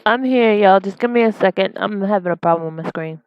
I'm here, y'all. Just give me a second. I'm having a problem with my screen.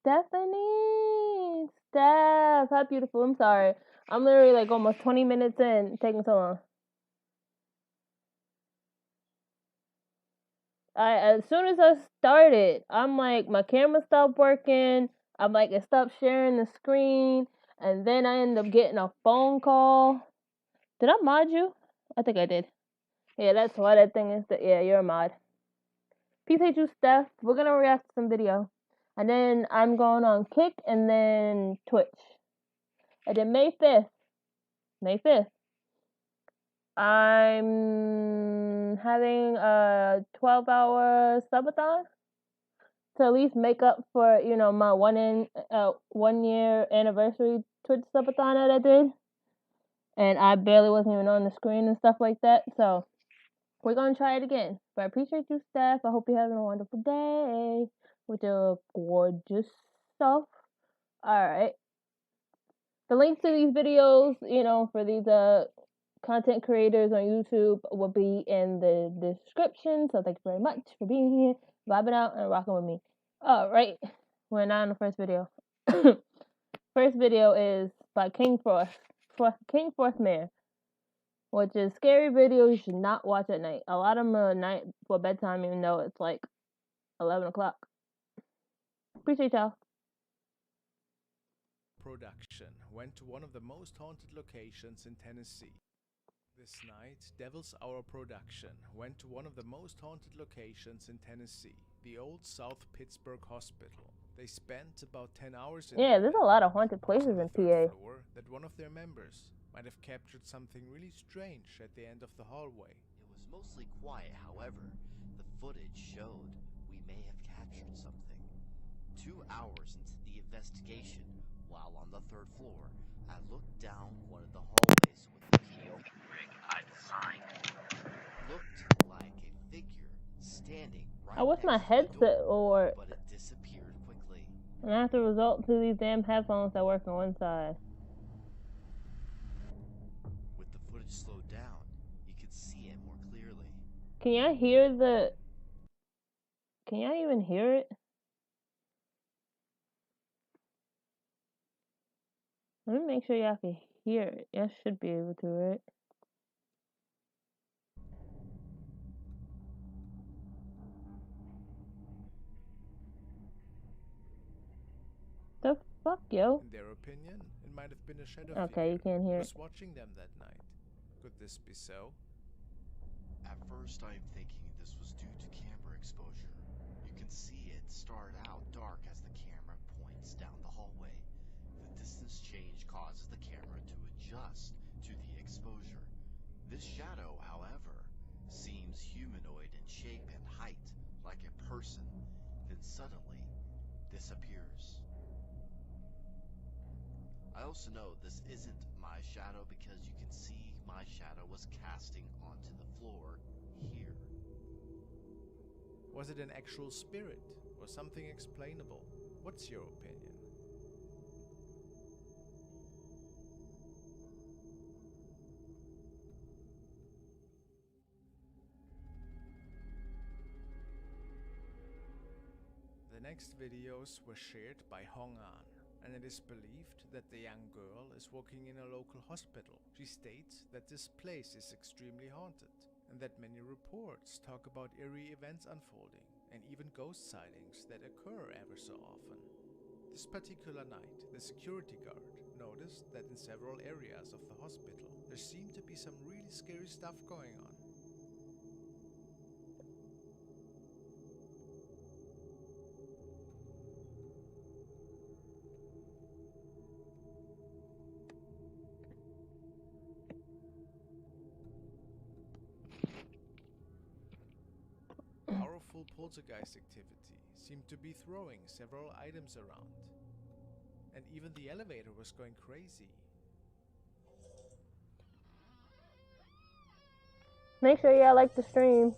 Stephanie! Steph! How beautiful. I'm sorry. I'm literally like almost 20 minutes in, taking so long. As soon as I started, I'm like, my camera stopped working. I'm like, it stopped sharing the screen. And then I ended up getting a phone call. Did I mod you? I think I did. Yeah, that's why that thing is. Yeah, you're a mod. Peace hate you, Steph. We're gonna react to some video. And then I'm going on Kick and then Twitch. And then May 5th, I'm having a 12-hour subathon to at least make up for, my 1 year anniversary Twitch subathon that I did. And I barely wasn't even on the screen and stuff like that. So we're gonna try it again. But I appreciate you, Steph. I hope you're having a wonderful day with your gorgeous stuff. Alright. The links to these videos, for these content creators on YouTube will be in the description. So thank you very much for being here, vibing out, and rocking with me. Alright. We're not on the first video. First video is by King Frostmare, which is scary video you should not watch at night. A lot of them are at night for bedtime, even though it's like 11 o'clock. Appreciate y'all. Production went to one of the most haunted locations in Tennessee. This night, Devil's Hour Production went to one of the most haunted locations in Tennessee, the old South Pittsburgh Hospital. They spent about 10 hours in Yeah, there's a lot of haunted places in PA. That one of their members might have captured something really strange at the end of the hallway. It was mostly quiet, however, the footage showed we may have captured something. 2 hours into the investigation, while on the 3rd floor, I looked down one of the hallways with the POV rig I designed. Looked like a figure standing right what's my next to the headset door, or but it disappeared quickly. and as a result to these damn headphones that work on one side. With the footage slowed down, you could see it more clearly. Can y'all hear the... Can y'all even hear it? Let me make sure y'all can hear it. Y'all should be able to, right? The fuck, yo? In their opinion, it might have been a shadow Okay, you figure can't hear who it. was watching them that night. Could this be so? At first, I'm thinking this was due to camera exposure. You can see it start out dark as the camera points down the hallway. The distance change causes the camera to adjust to the exposure. This shadow, however, seems humanoid in shape and height, like a person, then suddenly disappears. I also know this isn't my shadow because you can see my shadow was casting onto the floor here. Was it an actual spirit or something explainable? What's your opinion? The next videos were shared by Hong An, and it is believed that the young girl is working in a local hospital. She states that this place is extremely haunted, and that many reports talk about eerie events unfolding, and even ghost sightings that occur ever so often. This particular night, the security guard noticed that in several areas of the hospital, there seemed to be some really scary stuff going on. Powerful poltergeist activity seemed to be throwing several items around. And even the elevator was going crazy. Make sure y'all like the stream.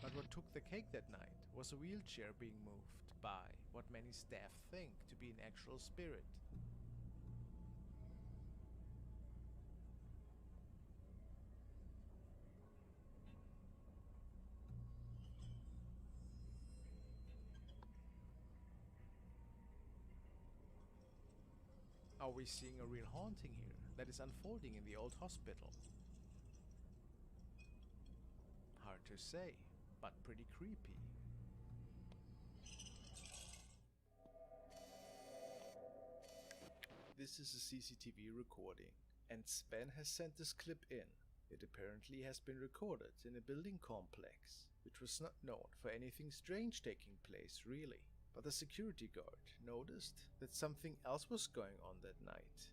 But what took the cake that night was a wheelchair being moved by what many staff think to be an actual spirit. Are we seeing a real haunting here that is unfolding in the old hospital? Hard to say, but pretty creepy. This is a CCTV recording, and Sven has sent this clip in. It apparently has been recorded in a building complex, which was not known for anything strange taking place really. But the security guard noticed that something else was going on that night.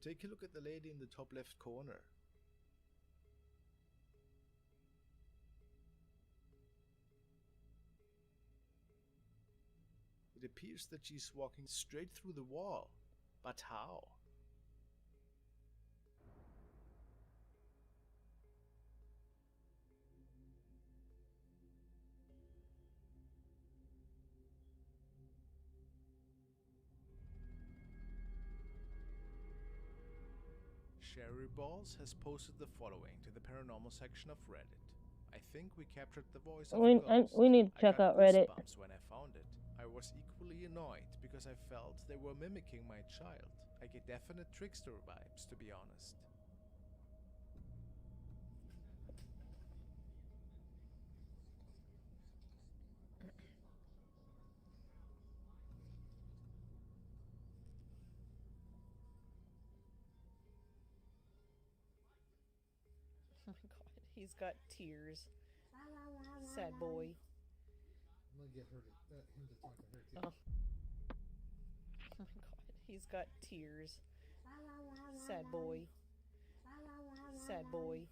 Take a look at the lady in the top left corner. It appears that she's walking straight through the wall. But how? Sherry Balls has posted the following to the paranormal section of Reddit. I think we captured the voice of a ghost. We need to check out Reddit. I got goosebumps when I found it. I was equally annoyed because I felt they were mimicking my child. I get definite trickster vibes, to be honest. Oh my god, he's got tears. Sad boy. I'm gonna get her to, him to talk to her too. Oh. Oh my god, he's got tears. Sad boy. Sad boy.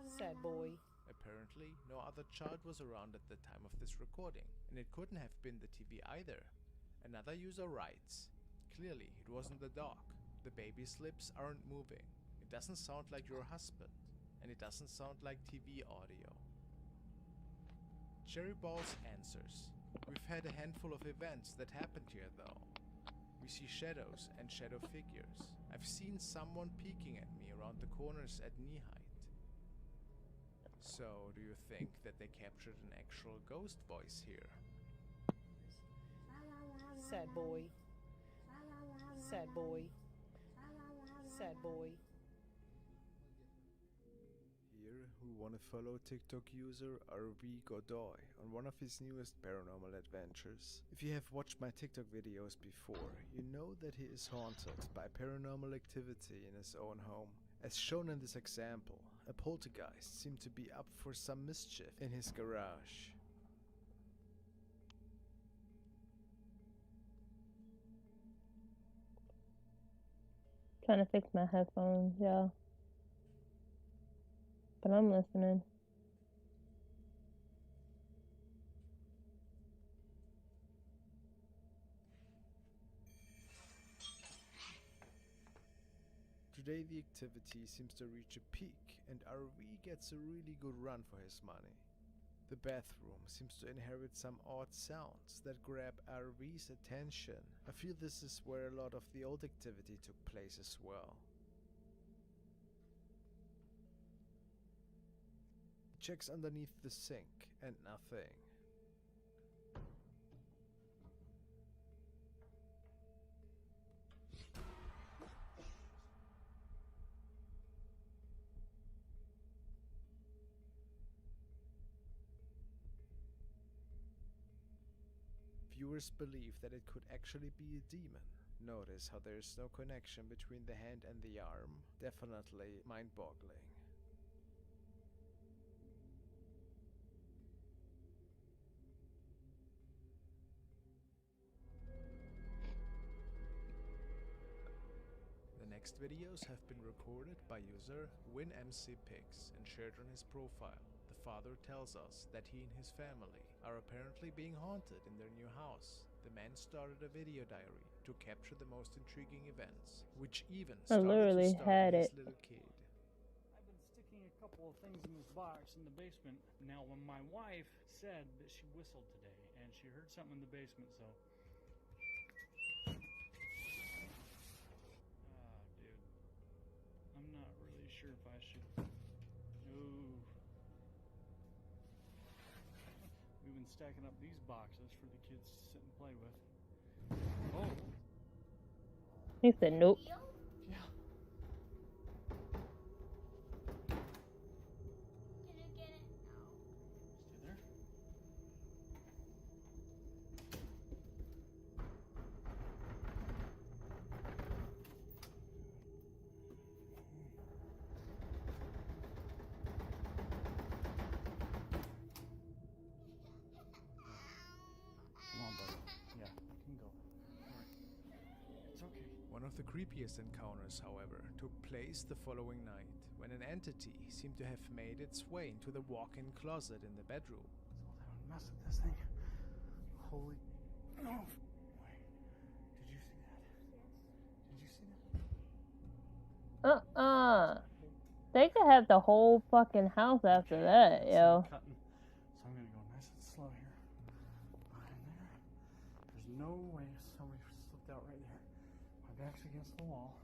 Sad boy. Apparently, no other child was around at the time of this recording, and it couldn't have been the TV either. Another user writes, "Clearly, it wasn't the dog. The baby's lips aren't moving. It doesn't sound like your husband, and it doesn't sound like TV audio." Cherry Balls answers, "We've had a handful of events that happened here though. We see shadows and shadow figures. I've seen someone peeking at me around the corners at knee height." So, do you think that they captured an actual ghost voice here? Sad boy. Sad boy. Sad boy. Here, we want to follow TikTok user RV Godoy on one of his newest paranormal adventures. If you have watched my TikTok videos before, you know that he is haunted by paranormal activity in his own home. As shown in this example, a poltergeist seemed to be up for some mischief in his garage. Trying to fix my headphones, yeah. But I'm listening. Today the activity seems to reach a peak, and RV gets a really good run for his money. The bathroom seems to inherit some odd sounds that grab RV's attention. I feel this is where a lot of the old activity took place as well. He checks underneath the sink, and nothing. Viewers believe that it could actually be a demon. Notice how there is no connection between the hand and the arm. Definitely mind-boggling. The next videos have been recorded by user WinMCPix and shared on his profile. The father tells us that he and his family are apparently being haunted in their new house. The man started a video diary to capture the most intriguing events, which even started literally to had startle his it. little kid. I've been sticking a couple of things in this box in the basement. Now, when my wife said that she whistled today and she heard something in the basement, so. Dude. I'm not really sure if I should. Ooh. We've been stacking up these boxes for the kids to sit and play with. Oh, He said nope. yeah. Stay there. Come on, buddy. Yeah, you can go. Alright. It's okay. One of the creepiest encounters, however, took place the following night, when an entity seemed to have made its way into the walk-in closet in the bedroom. Let's hold down and mess with this thing. Holy. No! Wait. Did you see that? Did you see that? They could have the whole fucking house after that, yo. Cutting. So I'm gonna go nice and slow here. Behind there. There's no way somebody slipped out right there. My back's against the wall.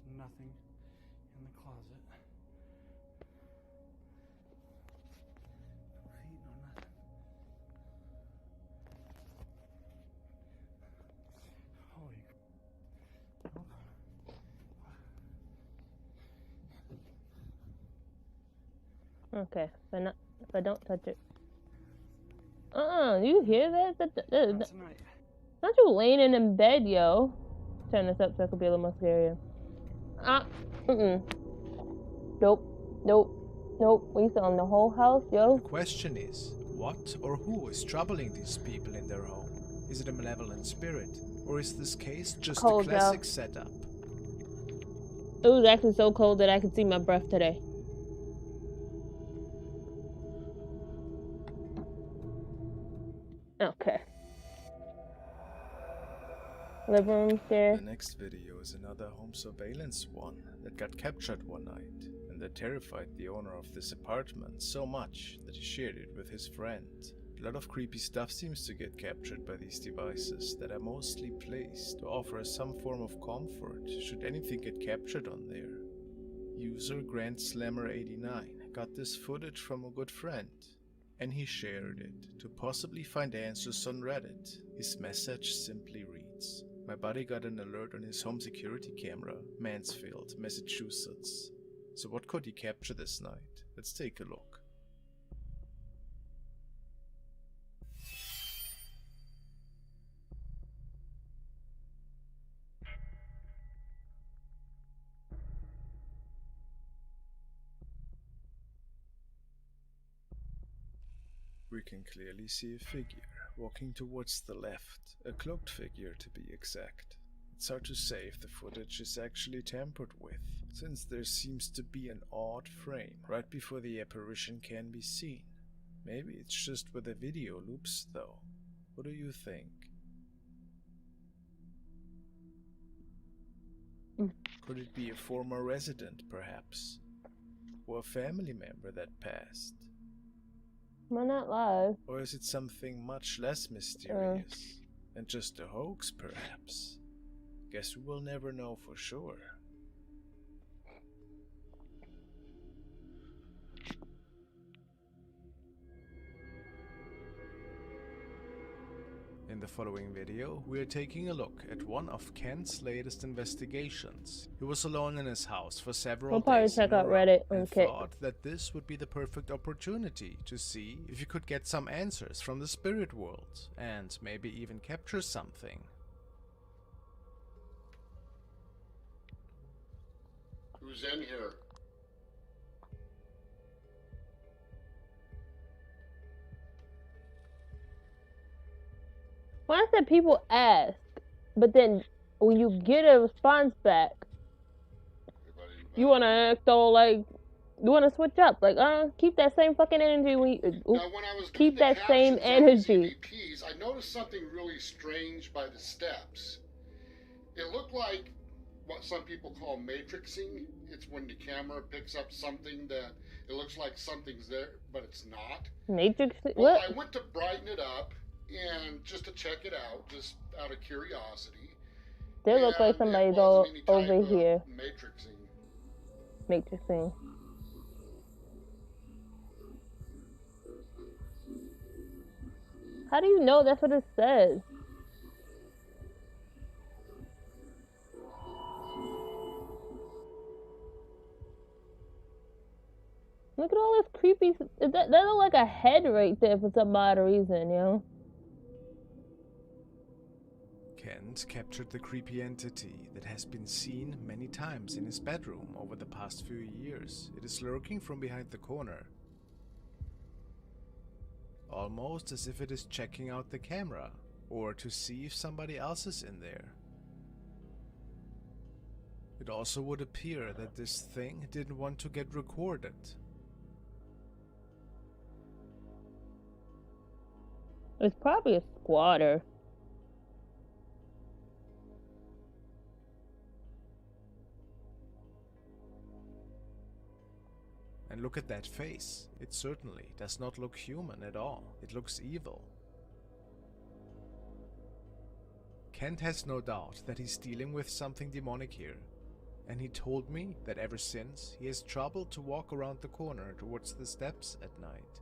There's nothing in the closet. No feet, no nothing. Holy. Okay, if I don't touch it. You hear that? Not tonight. Not you laying in bed, yo. Turn this up so it could be a little more scarier. Nope. We still on the whole house, yo. The question is, what or who is troubling these people in their home? Is it a malevolent spirit? Or is this case just Cold, a classic yo. setup? It was actually so cold that I could see my breath today. Okay. Living room there. The next video is another home surveillance one that got captured one night, and that terrified the owner of this apartment so much that he shared it with his friend. A lot of creepy stuff seems to get captured by these devices that are mostly placed to offer us some form of comfort should anything get captured on there. User GrandSlammer89 got this footage from a good friend, and he shared it to possibly find answers on Reddit. His message simply reads, "My buddy got an alert on his home security camera, Mansfield, Massachusetts. So what could he capture this night? Let's take a look." We can clearly see a figure walking towards the left, a cloaked figure to be exact. It's hard to say if the footage is actually tampered with, since there seems to be an odd frame right before the apparition can be seen. Maybe it's just where the video loops though. What do you think? Could it be a former resident perhaps? Or a family member that passed? Why not live? Or is it something much less mysterious? And just a hoax, perhaps? Guess we will never know for sure. In the following video, we are taking a look at one of Kent's latest investigations. He was alone in his house for several We'll probably days check in a out row Reddit and and Kit. thought that this would be the perfect opportunity to see if you could get some answers from the spirit world and maybe even capture something. Who's in here? When I said people ask, but then when you get a response back, Everybody in the you want to act all like, you want to switch up. Like, keep that same fucking energy. Now, when I was Keep doing the that same captions on the energy. CVPs, I noticed something really strange by the steps. It looked like what some people call matrixing. It's when the camera picks up something that it looks like something's there, but it's not. Matrix. Well, What? I went to brighten it up and just to check it out, just out of curiosity. They look like and somebody's it wasn't any type over of here matrixing. matrixing. How do you know that's what it says? Look at all this creepy. That look like a head right there for some odd reason, you know? Kent captured the creepy entity that has been seen many times in his bedroom over the past few years. It is lurking from behind the corner, almost as if it is checking out the camera, or to see if somebody else is in there. It also would appear that this thing didn't want to get recorded. It's probably a squatter. And look at that face. It certainly does not look human at all. It looks evil. Kent has no doubt that he's dealing with something demonic here. And he told me that ever since, he has trouble to walk around the corner towards the steps at night.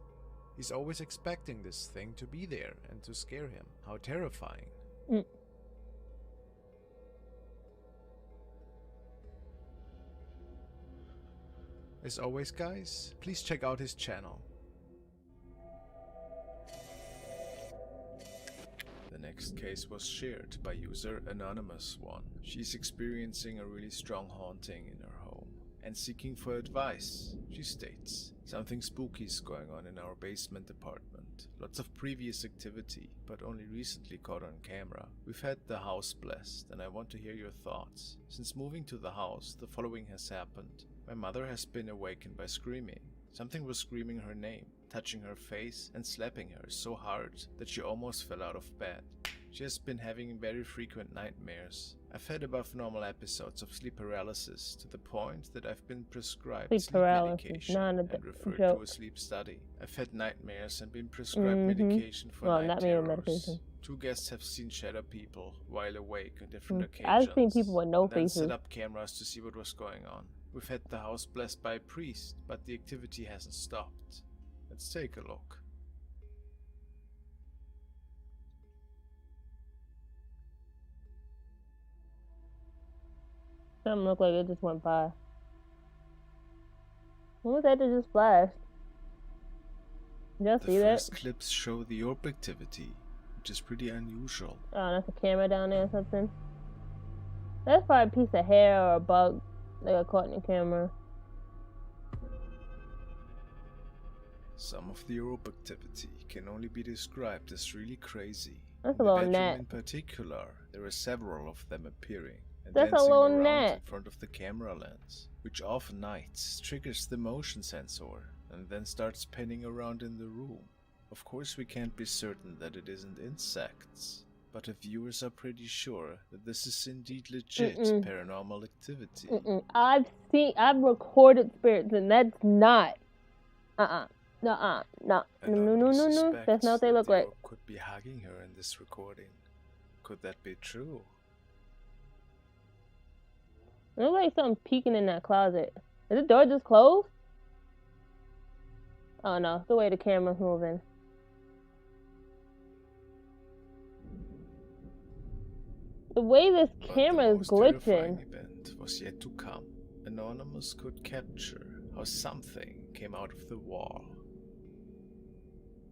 He's always expecting this thing to be there and to scare him. How terrifying. As always, guys, please check out his channel. The next case was shared by user Anonymous1. She's experiencing a really strong haunting in her home and seeking for advice. She states, "Something spooky is going on in our basement apartment. Lots of previous activity, but only recently caught on camera. We've had the house blessed, and I want to hear your thoughts. Since moving to the house, the following has happened. My mother has been awakened by screaming. Something was screaming her name, touching her face and slapping her so hard that she almost fell out of bed. She has been having very frequent nightmares. I've had above normal episodes of sleep paralysis to the point that I've been prescribed sleep medication and referred to a sleep study. I've had nightmares and been prescribed medication for night terrors. 2 guests have seen shadow people while awake on different occasions. I've seen people with no then faces. set up cameras to see what was going on. We've had the house blessed by a priest, but the activity hasn't stopped. Let's take a look." Something looked like it just went by. What was that that just flashed? Did y'all see The that? first clips show the orb activity, which is pretty unusual. Oh, that's a camera down there or something. That's probably a piece of hair or a bug that got caught in the camera. Some of the orb activity can only be described as really crazy. That's In a the little bedroom gnat. in particular, there are several of them appearing and That's a dancing little around gnat. in front of the camera lens, which off nights triggers the motion sensor and then starts spinning around in the room. Of course, we can't be certain that it isn't insects, but the viewers are pretty sure that this is indeed legit paranormal activity. I've recorded spirits, and that's not. No. No. That's not what they look like. The orb could be hugging her in this recording. Could that be true? It looks like something peeking in that closet. Is the door just closed? Oh no, it's the way the camera's moving. The way this camera is But the most glitching. terrifying event was yet to come. Anonymous could capture how something came out of the wall.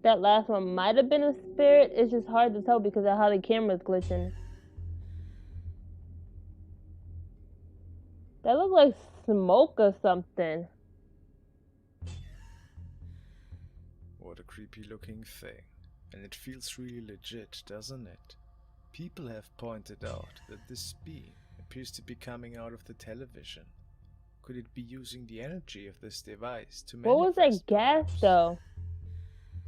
That last one might have been a spirit. It's just hard to tell because of how the camera's glitching. That looked like smoke or something. What a creepy looking thing. And it feels really legit, doesn't it? People have pointed out that this being appears to be coming out of the television. Could it be using the energy of this device to manifest? What was that gas perhaps? though?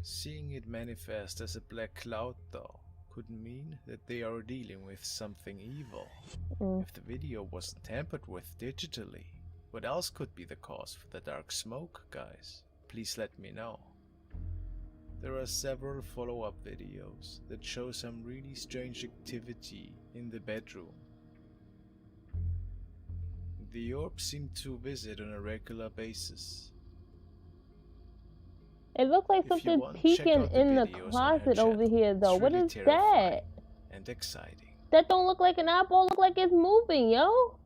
Seeing it manifest as a black cloud, though, could mean that they are dealing with something evil. If the video wasn't tampered with digitally, what else could be the cause for the dark smoke, guys? Please let me know. There are several follow-up videos that show some really strange activity in the bedroom. The orb seemed to visit on a regular basis. It looked like If you something want, check peeking out the in the videos on her closet over channel. here, though. It's What really is terrifying that? and exciting. That don't look like an eyeball. Look like it's moving, yo.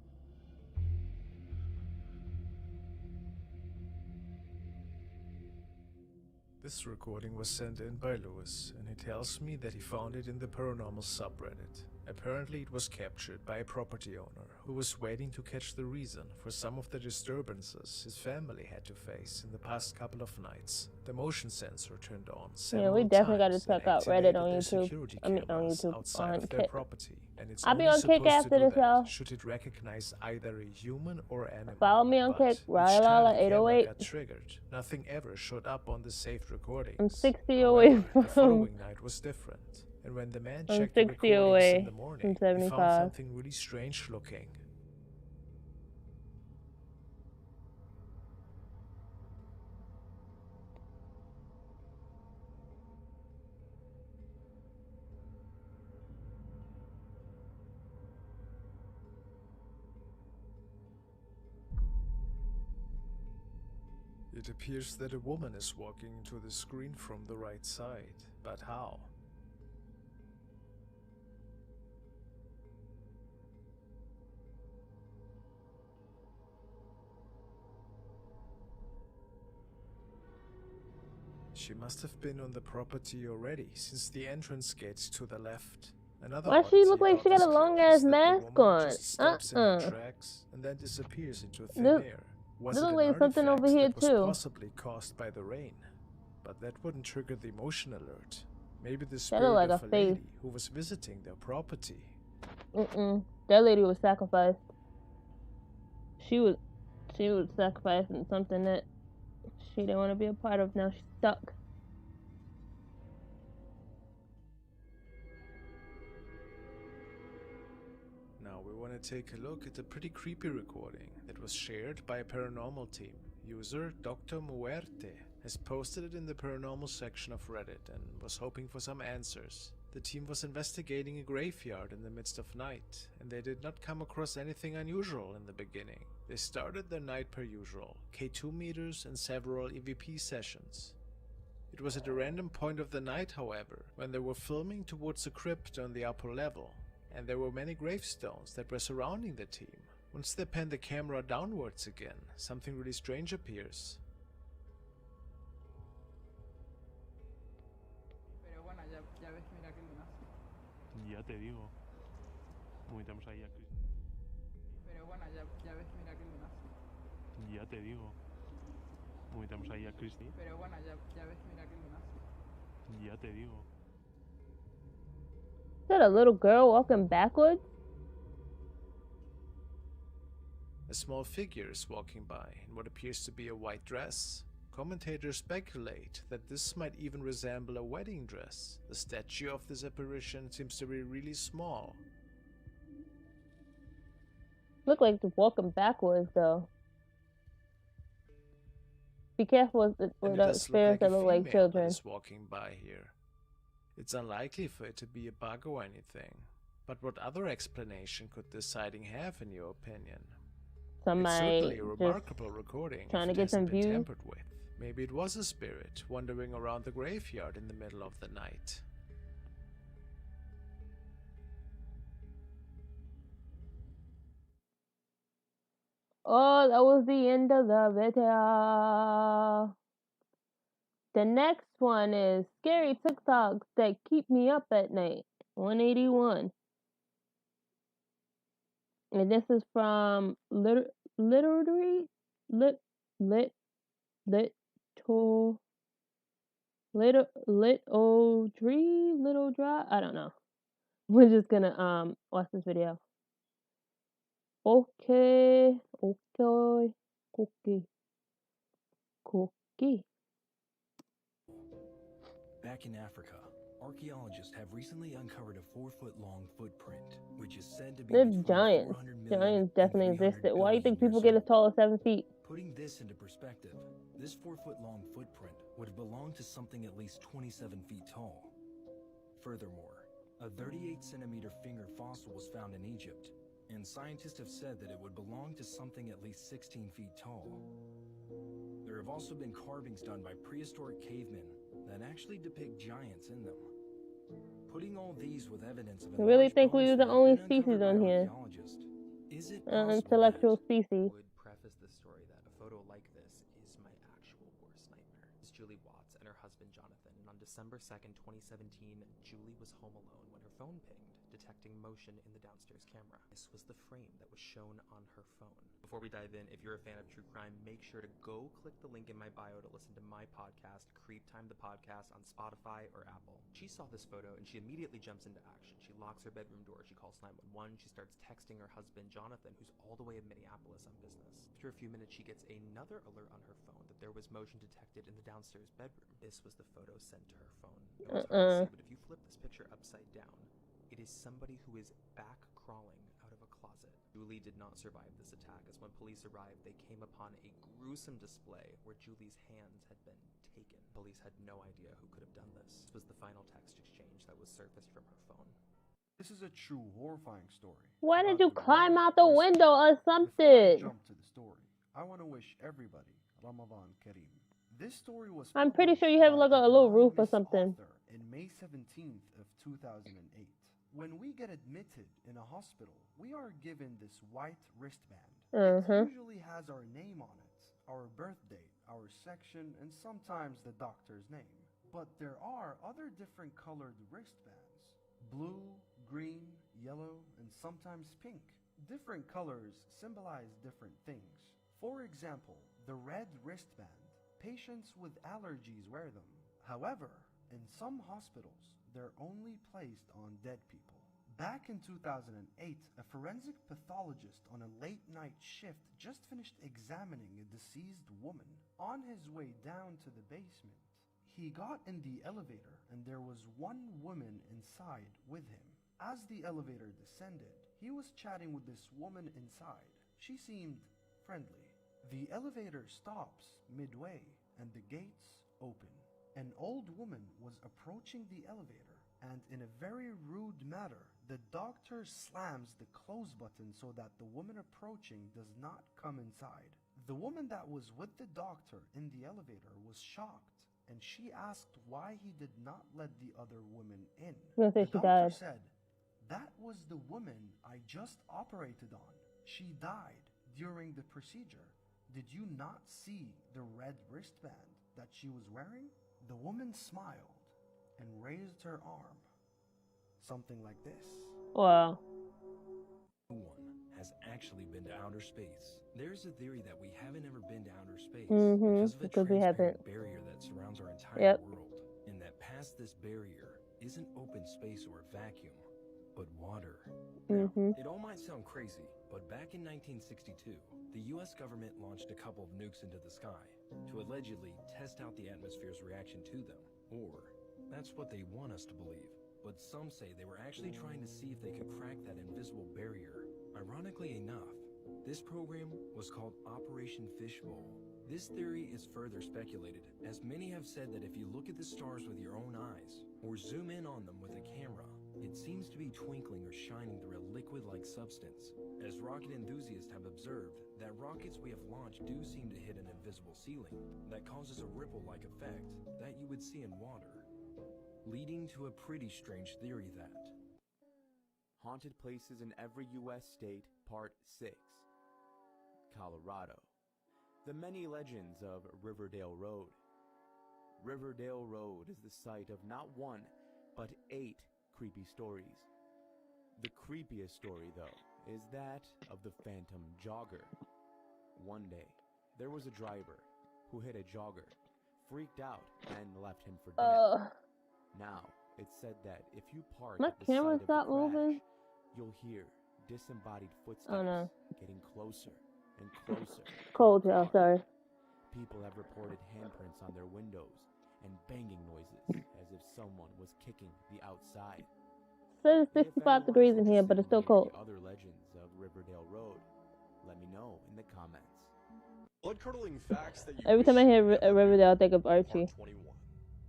This recording was sent in by Lewis, and he tells me that he found it in the paranormal subreddit. Apparently it was captured by a property owner who was waiting to catch the reason for some of the disturbances his family had to face in the past couple of nights. The motion sensor turned on several Yeah, we definitely got to times and check out Reddit activated on their YouTube. security I mean, on cameras YouTube, outside on of their Kick. property, and it's I'll be only on Kick supposed after to do this, that y'all. should it recognize either a human or animal. Follow me on But Kick, each time the camera Rylala808. got triggered, nothing ever showed up on the saved recordings. I'm 60 away However, the from. following night was different, and when the man I'm checked the 60 recordings away in the morning, from he found 75. something really strange looking. It appears that a woman is walking into the screen from the right side, but how? She must have been on the property already, since the entrance gate's to the left. Another Why she look oddity like about she got this a long clip ass is that the mask woman on? just stops in her tracks and then disappears into thin Look- air. Was look it an like something over artifact here that was too. possibly caused by the rain? But that wouldn't trigger the motion alert. Maybe the That spirit look like of a a face. lady who was visiting their property. That lady was sacrificed. She was sacrificing something that she didn't want to be a part of. Now she's stuck. Now we want to take a look at a pretty creepy recording that was shared by a paranormal team. User Dr. Muerte has posted it in the paranormal section of Reddit and was hoping for some answers. The team was investigating a graveyard in the midst of night, and they did not come across anything unusual in the beginning. They started their night per usual, K2 meters and several EVP sessions. It was at a random point of the night, however, when they were filming towards a crypt on the upper level, and there were many gravestones that were surrounding the team. Once they pan the camera downwards again, something really strange appears. Pero bueno, ya ves, mira qué lunazo. Ya te digo. Metamos ahí a Chris. Pero bueno, ya ves, mira qué lunazo. Ya te digo. Metamos ahí a Christy. Pero bueno, ya ves, mira qué lunazo. Ya te digo. Is that a little girl walking backwards? A small figure is walking by in what appears to be a white dress. Commentators speculate that this might even resemble a wedding dress. The statue of this apparition seems to be really small. Look like it's walking backwards though. Be careful with And it the does spirits that look like female children. that is walking by here. It's unlikely for it to be a bug or anything. But what other explanation could this sighting have, in your opinion? It's Somebody certainly a just remarkable recording trying if to it get some hasn't been views. tampered with. Maybe it was a spirit wandering around the graveyard in the middle of the night. Oh, that was the end of the video. The next one is scary TikToks that keep me up at night. 181. And this is from literary lit to little dry. I don't know. We're just gonna watch this video. Okay. Cookie. Back in Africa, archaeologists have recently uncovered a 4-foot-long footprint, which is said to be They're between giants. 400 million Giants and definitely 300 existed. Why do you billion think people years get as old. tall as 7 feet? Putting this into perspective, this 4-foot-long footprint would have belonged to something at least 27 feet tall. Furthermore, a 38-centimeter finger fossil was found in Egypt, and scientists have said that it would belong to something at least 16 feet tall. There have also been carvings done by prehistoric cavemen that actually depict giants in them. Putting all these with evidence of I really think we were the only species on here. Is it Intellectual species. Would preface the story that a photo like this is my actual worst nightmare. It's Julie Watts and her husband Jonathan, and on December 2nd, 2017, Julie was home alone when her phone pinged, detecting motion in the downstairs camera. This was the frame that was shown on her phone. Before we dive in, if you're a fan of true crime, make sure to go click the link in my bio to listen to my podcast, Creep Time the Podcast, on Spotify or Apple. She saw this photo and she immediately jumps into action. She locks her bedroom door, she calls 911, she starts texting her husband Jonathan, who's all the way in Minneapolis on business. After a few minutes, she gets another alert on her phone that there was motion detected in the downstairs bedroom. This was the photo sent to her phone. It was hard to see, but if you flip this picture upside down, it is somebody who is back crawling out of a closet. Julie did not survive this attack, as when police arrived, they came upon a gruesome display where Julie's hands had been taken. Police had no idea who could have done this. This was the final text exchange that was surfaced from her phone. This is a true horrifying story. Why did you climb out the window or Before I something? jump to the story, I want to wish everybody Ramadan Kareem. This story was I'm pretty sure you have published like by a little roof or anonymous something. author in May 17th of 2008. When we get admitted in a hospital, we are given this white wristband. It usually has our name on it, our birth date, our section, and sometimes the doctor's name. But there are other different colored wristbands. Blue, green, yellow, and sometimes pink. Different colors symbolize different things. For example, the red wristband, patients with allergies wear them. However, in some hospitals, they're only placed on dead people. Back in 2008, a forensic pathologist on a late-night shift just finished examining a deceased woman. On his way down to the basement, he got in the elevator and there was one woman inside with him. As the elevator descended, he was chatting with this woman inside. She seemed friendly. The elevator stops midway and the gates open. An old woman was approaching the elevator, and in a very rude manner, the doctor slams the close button so that the woman approaching does not come inside. The woman that was with the doctor in the elevator was shocked, and she asked why he did not let the other woman in. Yes, The she doctor died. said, "That was the woman I just operated on. She died during the procedure. Did you not see the red wristband that she was wearing?" The woman smiled and raised her arm. Something like this. Wow. No one has actually been to outer space. There's a theory that we haven't ever been to outer space Because we transparent haven't. barrier that surrounds our entire Yep. world, and that past this barrier isn't open space or vacuum, but water. It all might sound crazy, but back in 1962, the US government launched a couple of nukes into the sky to allegedly test out the atmosphere's reaction to them. Or, that's what they want us to believe. But some say they were actually trying to see if they could crack that invisible barrier. Ironically enough, this program was called Operation Fishbowl. This theory is further speculated, as many have said that if you look at the stars with your own eyes, or zoom in on them with a camera, it seems to be twinkling or shining through a liquid-like substance. As rocket enthusiasts have observed, that rockets we have launched do seem to hit an invisible ceiling that causes a ripple-like effect that you would see in water, leading to a pretty strange theory that Haunted Places in Every U.S. State, Part 6. Colorado. The many legends of Riverdale Road. Riverdale Road is the site of not one, but 8 creepy stories. The creepiest story, though, is that of the Phantom Jogger. One day, there was a driver who hit a jogger, freaked out, and left him for dead. Now, it's said that if you park My at the camera site of the stopped crash, moving. you'll hear disembodied footsteps Oh no. getting closer and closer. Cold, y'all. Sorry. People have reported handprints on their windows and banging noises as if someone was kicking the outside. Says 65 degrees in here, but it's still cold. Other legends of Riverdale Road, let me know in the comments. Blood-curdling facts that you Every time I hear Riverdale, I think of Archie. Part 21.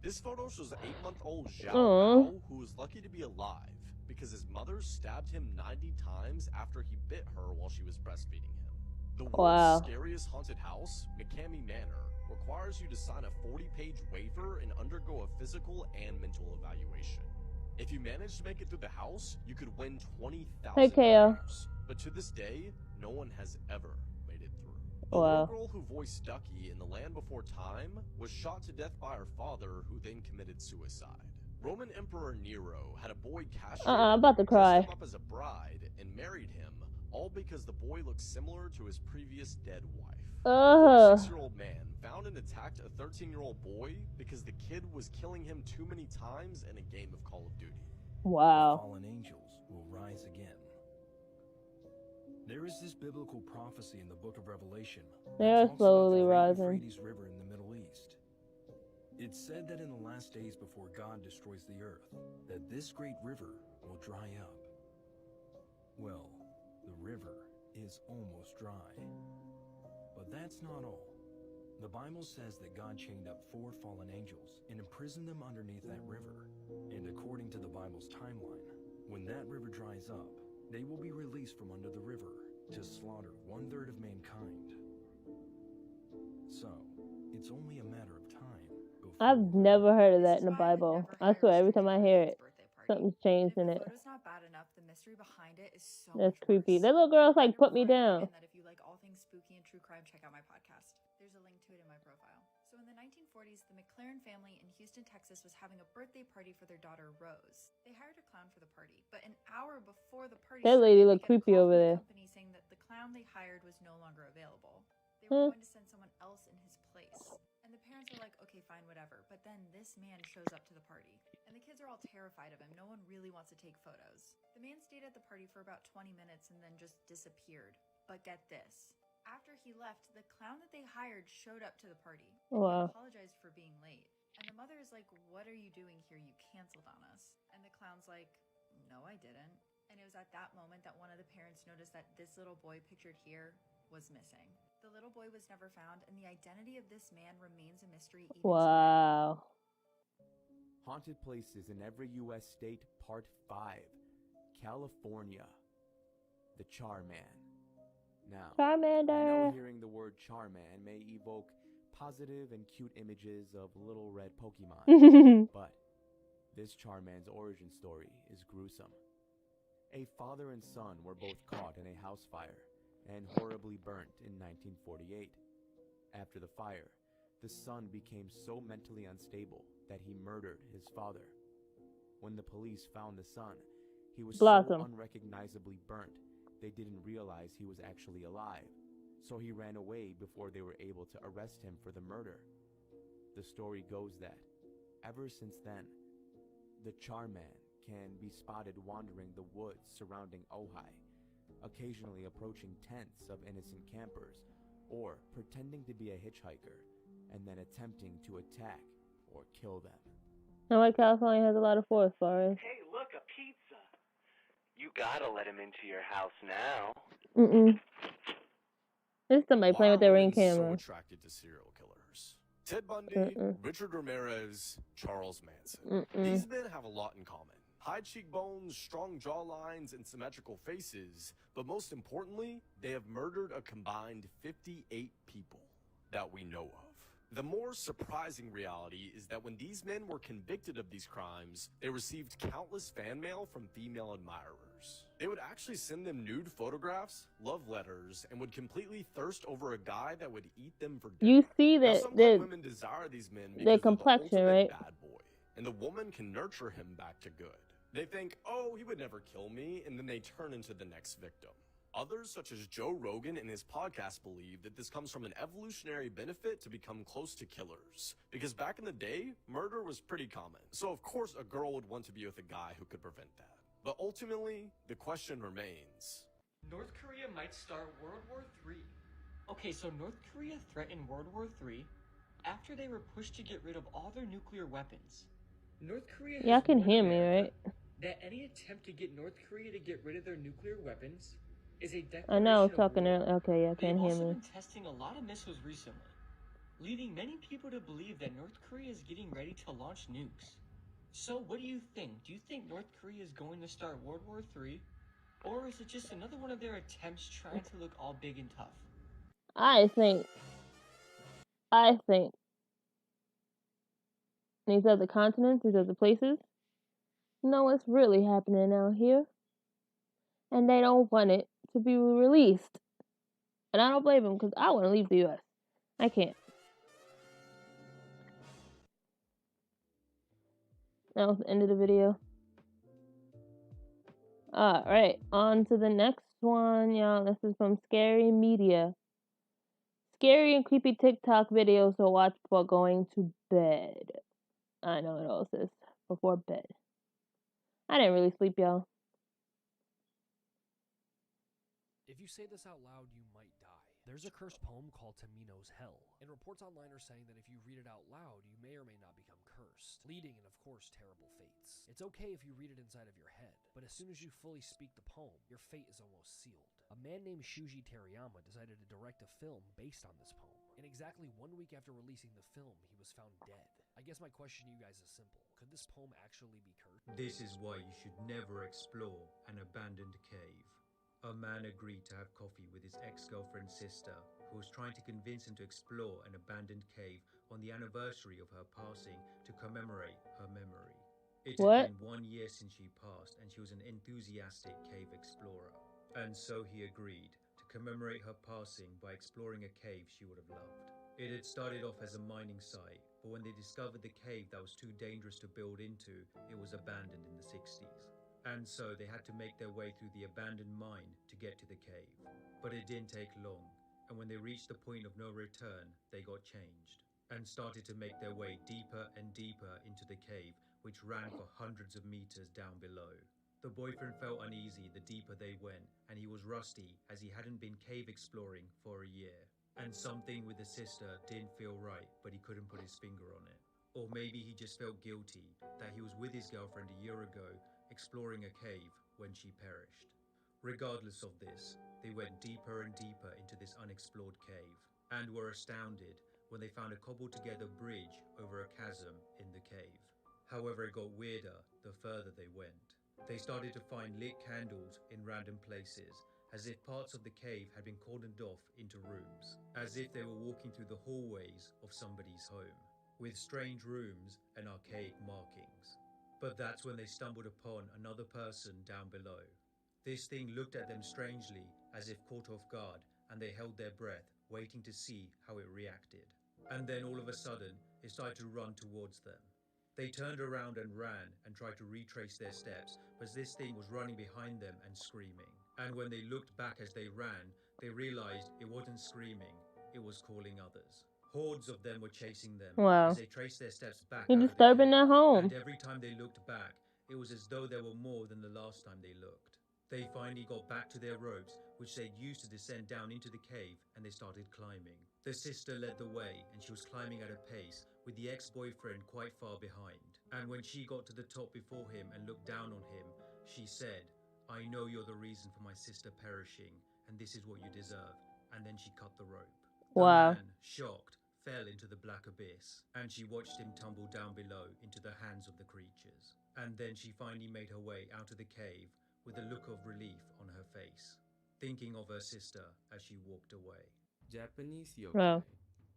This photo shows 8-month-old Zhao Aw. Bao, who is lucky to be alive because his mother stabbed him 90 times after he bit her while she was breastfeeding him. The world's scariest haunted house, McCamey Manor, requires you to sign a 40-page waiver and undergo a physical and mental evaluation. If you manage to make it through the house, you could win $20,000. But to this day, no one has ever made it through. The little girl who voiced Ducky in The Land Before Time was shot to death by her father, who then committed suicide. Roman Emperor Nero had a boy castrated, I'm about to cry. dressed him up as a bride, and married him, all because the boy looked similar to his previous dead wife. A 46-year-old man found and attacked a 13-year-old boy because the kid was killing him too many times in a game of Call of Duty. The fallen angels will rise again. There is this biblical prophecy in the book of Revelation. They are slowly rising. Euphrates River in the Middle East. It's said that in the last days before God destroys the earth, that this great river will dry up. Well, the river is almost dry. But that's not all. The Bible says that God chained up 4 fallen angels and imprisoned them underneath that river. And according to the Bible's timeline, when that river dries up, they will be released from under the river to slaughter 1/3 of mankind. So, it's only a matter of time. I've never heard of that in the Bible. I swear, every time I hear it, something's changed in it. Photo's not bad enough. The mystery behind it is so That's much creepy. worse. That little girl's like, put me down. That if you like all things spooky and true crime, check out my podcast. There's a link to it in my profile. So in the 1940s, the McLaren family in Houston, Texas was having a birthday party for their daughter, Rose. They hired a clown for the party, but an hour before the party That lady looked they get a creepy call over from the there. company saying that the clown they hired was no longer available. They were going to send someone else in his place. And the parents are like, okay, fine, whatever. But then this man shows up to the party. And the kids are all terrified of him. No one really wants to take photos. The man stayed at the party for about 20 minutes and then just disappeared. But get this. After he left, the clown that they hired showed up to the party. Wow. He apologized for being late. And the mother is like, what are you doing here? You canceled on us. And the clown's like, no, I didn't. And it was at that moment that one of the parents noticed that this little boy pictured here was missing. The little boy was never found, and the identity of this man remains a mystery even Wow. Haunted Places in Every U.S. State, Part 5. California. The Charman. Now, I know hearing the word Charman may evoke positive and cute images of little red Pokemon, but this Charman's origin story is gruesome. A father and son were both caught in a house fire and horribly burnt in 1948. After the fire, the son became so mentally unstable that he murdered his father. When the police found the son, he was so unrecognizably burnt, they didn't realize he was actually alive. So he ran away before they were able to arrest him for the murder. The story goes that, ever since then, the Charman can be spotted wandering the woods surrounding Ojai, occasionally approaching tents of innocent campers, or pretending to be a hitchhiker, and then attempting to attack or kill them. I like California has a lot of forest fires. Hey, look, a pizza. You gotta let him into your house now. There's somebody playing with their Ring So camera. attracted to serial killers. Ted Bundy, Richard Ramirez, Charles Manson. These men have a lot in common. High cheekbones, strong jawlines, and symmetrical faces. But most importantly, they have murdered a combined 58 people that we know of. The more surprising reality is that when these men were convicted of these crimes, they received countless fan mail from female admirers. They would actually send them nude photographs, love letters, and would completely thirst over a guy that would eat them for dinner. You see Now, that sometimes women desire these men because their they're complexion, the ultimate right? bad boy, and the woman can nurture him back to good. They think, oh, he would never kill me, and then they turn into the next victim. Others, such as Joe Rogan and his podcast, believe that this comes from an evolutionary benefit to become close to killers. Because back in the day, murder was pretty common. So of course a girl would want to be with a guy who could prevent that. But ultimately, the question remains. North Korea might start World War III. Okay, so North Korea threatened World War III after they were pushed to get rid of all their nuclear weapons. North Korea has Y'all can warned hear me, America right? that any attempt to get North Korea to get rid of their nuclear weapons is a declaration I know I was of talking war. earlier. Okay, y'all can't They've hear also me. been testing a lot of missiles recently, leading many people to believe that North Korea is getting ready to launch nukes. So what do you think? Do you think North Korea is going to start World War III? Or is it just another one of their attempts trying to look all big and tough? I think these other continents, these other places, know what's really happening out here. And they don't want it to be released. And I don't blame them, because I want to leave the US. I can't. That was the end of the video. Alright, on to the next one, y'all. This is from Scary Media. Scary and creepy TikTok videos to watch before going to bed. I know it all says before bed. I didn't really sleep, y'all. If you say this out loud, you might die. There's a cursed poem called Tamino's Hell, and reports online are saying that if you read it out loud, you may or may not become cursed, leading and of course terrible fates. It's okay if you read it inside of your head, but as soon as you fully speak the poem, your fate is almost sealed. A man named Shuji Terayama decided to direct a film based on this poem, and exactly 1 week after releasing the film, he was found dead. I guess my question to you guys is simple. Could this poem actually be cursed? This is why you should never explore an abandoned cave. A man agreed to have coffee with his ex-girlfriend's sister, who was trying to convince him to explore an abandoned cave on the anniversary of her passing to commemorate her memory. It had been 1 year since she passed, and she was an enthusiastic cave explorer. And so he agreed to commemorate her passing by exploring a cave she would have loved. It had started off as a mining site, but when they discovered the cave that was too dangerous to build into, it was abandoned in the 60s. And so they had to make their way through the abandoned mine to get to the cave. But it didn't take long, and when they reached the point of no return, they got changed and started to make their way deeper and deeper into the cave, which ran for hundreds of meters down below. The boyfriend felt uneasy the deeper they went, and he was rusty as he hadn't been cave exploring for a year. And something with the sister didn't feel right, but he couldn't put his finger on it. Or maybe he just felt guilty that he was with his girlfriend a year ago, exploring a cave when she perished. Regardless of this, they went deeper and deeper into this unexplored cave, and were astounded when they found a cobbled together bridge over a chasm in the cave. However, it got weirder the further they went. They started to find lit candles in random places, as if parts of the cave had been cordoned off into rooms, as if they were walking through the hallways of somebody's home, with strange rooms and archaic markings. But that's when they stumbled upon another person down below. This thing looked at them strangely, as if caught off guard, and they held their breath, waiting to see how it reacted. And then all of a sudden, it started to run towards them. They turned around and ran and tried to retrace their steps, but this thing was running behind them and screaming. And when they looked back as they ran, they realized it wasn't screaming, it was calling others. Hordes of them were chasing them as they traced their steps back out of the disturbing cave. their home. And every time they looked back, it was as though there were more than the last time they looked. They finally got back to their ropes, which they'd used to descend down into the cave, and they started climbing. The sister led the way, and she was climbing at a pace, with the ex-boyfriend quite far behind. And when she got to the top before him and looked down on him, she said, "I know you're the reason for my sister perishing, and this is what you deserve." And then she cut the rope. The man, shocked, fell into the black abyss, and she watched him tumble down below into the hands of the creatures. And then she finally made her way out of the cave with a look of relief on her face, thinking of her sister as she walked away. Japanese yokai,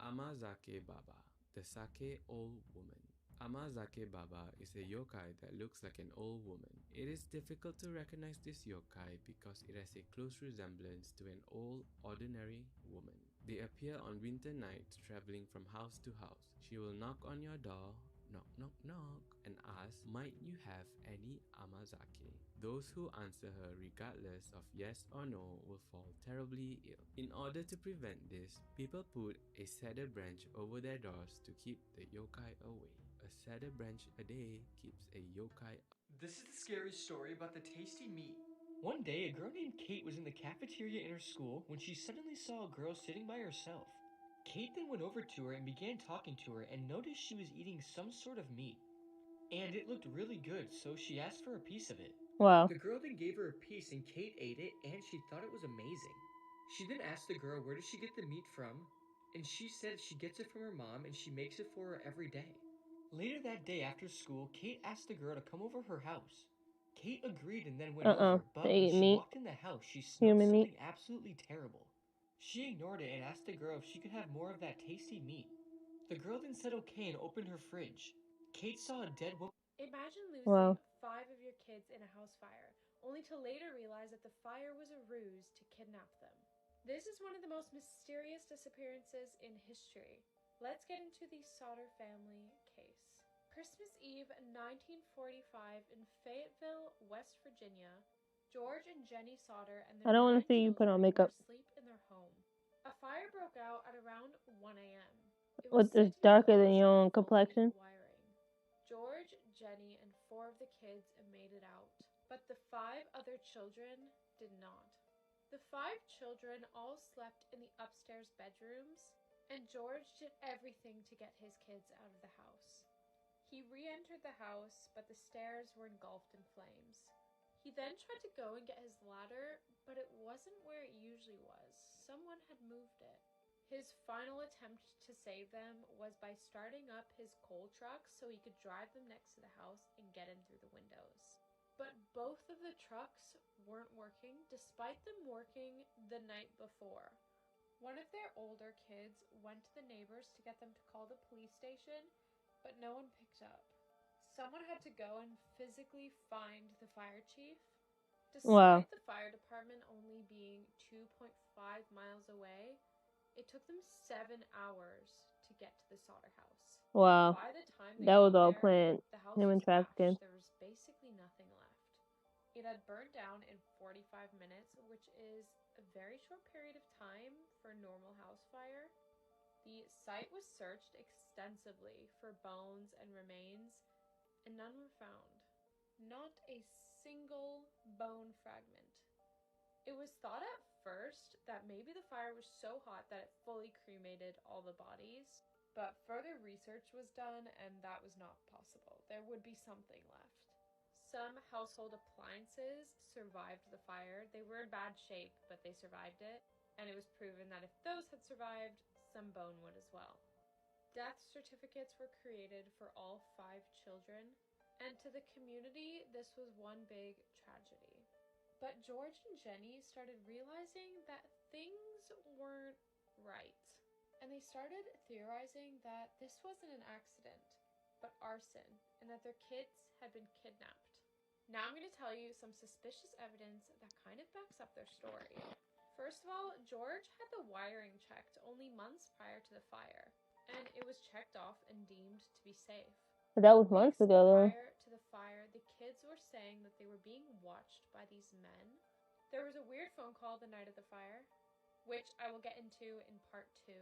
Amazake Baba, the Sake Old Woman. Amazake Baba is a yokai that looks like an old woman. It is difficult to recognize this yokai because it has a close resemblance to an old, ordinary woman. They appear on winter nights, traveling from house to house. She will knock on your door, knock, knock, knock, and ask, "Might you have any amazake?" Those who answer her regardless of yes or no will fall terribly ill. In order to prevent this, people put a cedar branch over their doors to keep the yokai away. A cedar branch a day keeps a yokai. This is the scary story about the tasty meat. One day, a girl named Kate was in the cafeteria in her school when she suddenly saw a girl sitting by herself. Kate then went over to her and began talking to her and noticed she was eating some sort of meat. And it looked really good, so she asked for a piece of it. Wow. The girl then gave her a piece and Kate ate it and she thought it was amazing. She then asked the girl where did she get the meat from, and she said she gets it from her mom and she makes it for her every day. Later that day after school, Kate asked the girl to come over her house. Kate agreed and then went over, but They when eat she meat. walked in the house, she smelled Human something meat. absolutely terrible. She ignored it and asked the girl if she could have more of that tasty meat. The girl then said okay and opened her fridge. Kate saw a dead woman. Imagine losing Wow. 5 of your kids in a house fire, only to later realize that the fire was a ruse to kidnap them. This is one of the most mysterious disappearances in history. Let's get into the Sodder family case. Christmas Eve 1945 in Fayetteville, West Virginia, George and Jenny Sodder and I their don't want 9 to see you put on children makeup. were asleep in their home. A fire broke out at around 1 a.m. It was What said is to be darker than caused your by own faulty complexion? wiring. George, Jenny, and 4 of the kids made it out, but the 5 other children did not. The 5 children all slept in the upstairs bedrooms, and George did everything to get his kids out of the house. He re-entered the house, but the stairs were engulfed in flames. He then tried to go and get his ladder, but it wasn't where it usually was. Someone had moved it. His final attempt to save them was by starting up his coal trucks so he could drive them next to the house and get in through the windows. But both of the trucks weren't working, despite them working the night before. One of their older kids went to the neighbors to get them to call the police station, but no one picked up. Someone had to go and physically find the fire chief. Wow. Despite the fire department only being 2.5 miles away, it took them 7 hours to get to the Sodder house. Wow. By the time they That was got all there, planned. the house Human was trafficking. trashed. There was basically nothing left. It had burned down in 45 minutes, which is a very short period of time for a normal house fire. The site was searched extensively for bones and remains, and none were found. Not a single bone fragment. It was thought at first that maybe the fire was so hot that it fully cremated all the bodies, but further research was done and that was not possible. There would be something left. Some household appliances survived the fire. They were in bad shape, but they survived it, and it was proven that if those had survived, some bone would as well. Death certificates were created for all 5 children, and to the community, this was one big tragedy. But George and Jenny started realizing that things weren't right, and they started theorizing that this wasn't an accident, but arson, and that their kids had been kidnapped. Now I'm going to tell you some suspicious evidence that kind of backs up their story. First of all, George had the wiring checked only months prior to the fire, and it was checked off and deemed to be safe. But that was months ago, though. Prior to the fire, the kids were saying that they were being watched by these men. There was a weird phone call the night of the fire, which I will get into in part 2.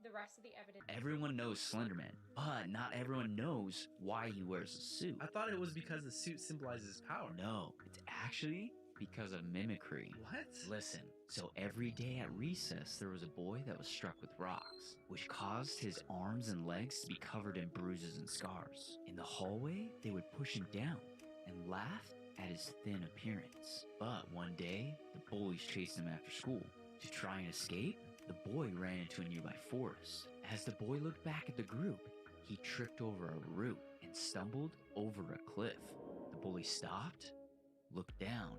The rest of the evidence... Everyone knows Slenderman, but not everyone knows why he wears a suit. I thought it was because the suit symbolizes power. No, it's actually because of mimicry. What? Listen, so every day at recess there was a boy that was struck with rocks, which caused his arms and legs to be covered in bruises and scars. In the hallway, they would push him down and laugh at his thin appearance. But one day, the bullies chased him after school. To try and escape, the boy ran into a nearby forest. As the boy looked back at the group, he tripped over a root and stumbled over a cliff. The bully stopped, looked down,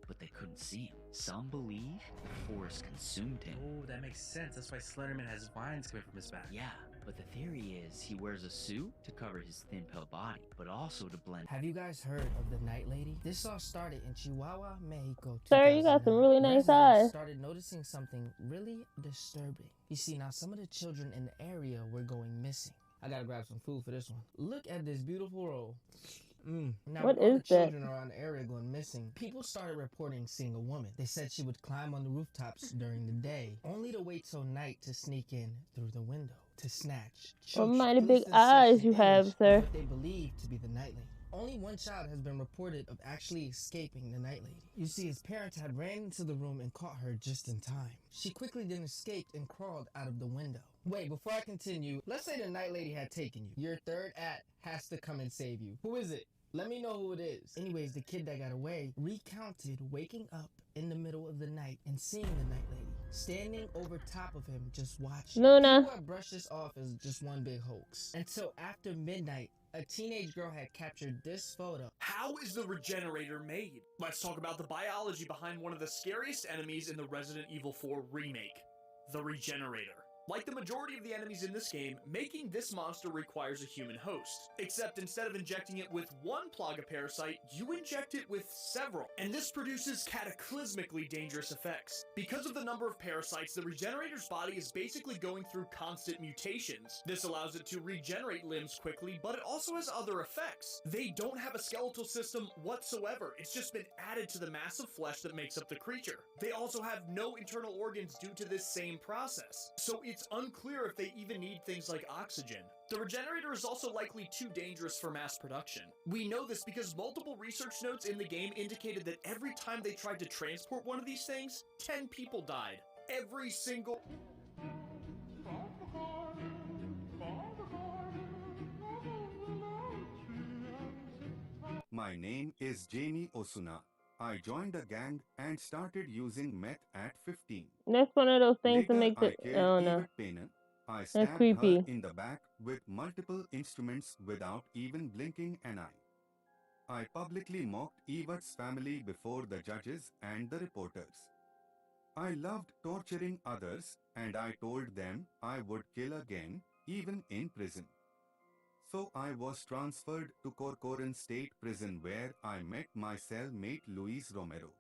but they couldn't see him. Some believe the forest consumed him. Oh, that makes sense. That's why Slenderman has vines coming from his back. Yeah, but the theory is he wears a suit to cover his thin pale body, but also to blend. Have you guys heard of the Night Lady? This all started in Chihuahua, Mexico. Sir, you got some really nice eyes. Started noticing something really disturbing. You see, now some of the children in the area were going missing. I gotta grab some food for this one. Look at this beautiful roll. Now, what when all is the that? children around the area going missing, people started reporting seeing a woman. They said she would climb on the rooftops during the day, only to wait till night to sneak in through the window to snatch. What mighty big eyes you have, sir. What they believe to be the Night Lady. Only one child has been reported of actually escaping the Night Lady. You see, his parents had ran into the room and caught her just in time. She quickly then escaped and crawled out of the window. Wait, before I continue, let's say the Night Lady had taken you. Your third act has to come and save you. Who is it? Let me know who it is. Anyways, the kid that got away recounted waking up in the middle of the night and seeing the Night Lady. standing over top of him, just watching. Luna. People brushed this off as just one big hoax. Until after midnight, a teenage girl had captured this photo. How is the Regenerator made? Let's talk about the biology behind one of the scariest enemies in the Resident Evil 4 remake, the Regenerator. Like the majority of the enemies in this game, making this monster requires a human host. Except instead of injecting it with one Plaga parasite, you inject it with several. And this produces cataclysmically dangerous effects. Because of the number of parasites, the Regenerator's body is basically going through constant mutations. This allows it to regenerate limbs quickly, but it also has other effects. They don't have a skeletal system whatsoever. It's just been added to the mass of flesh that makes up the creature. They also have no internal organs due to this same process. So it's unclear if they even need things like oxygen. The Regenerator is also likely too dangerous for mass production. We know this because multiple research notes in the game indicated that every time they tried to transport one of these things, 10 people died. Every single... My name is Jamie Osuna. I joined a gang and started using meth at 15. That's one of those things Later, that make it. I don't know. I stabbed creepy. her in the back with multiple instruments without even blinking an eye. I publicly mocked Evert's family before the judges and the reporters. I loved torturing others, and I told them I would kill again, even in prison. So I was transferred to Corcoran State Prison where I met my cellmate Luis Romero.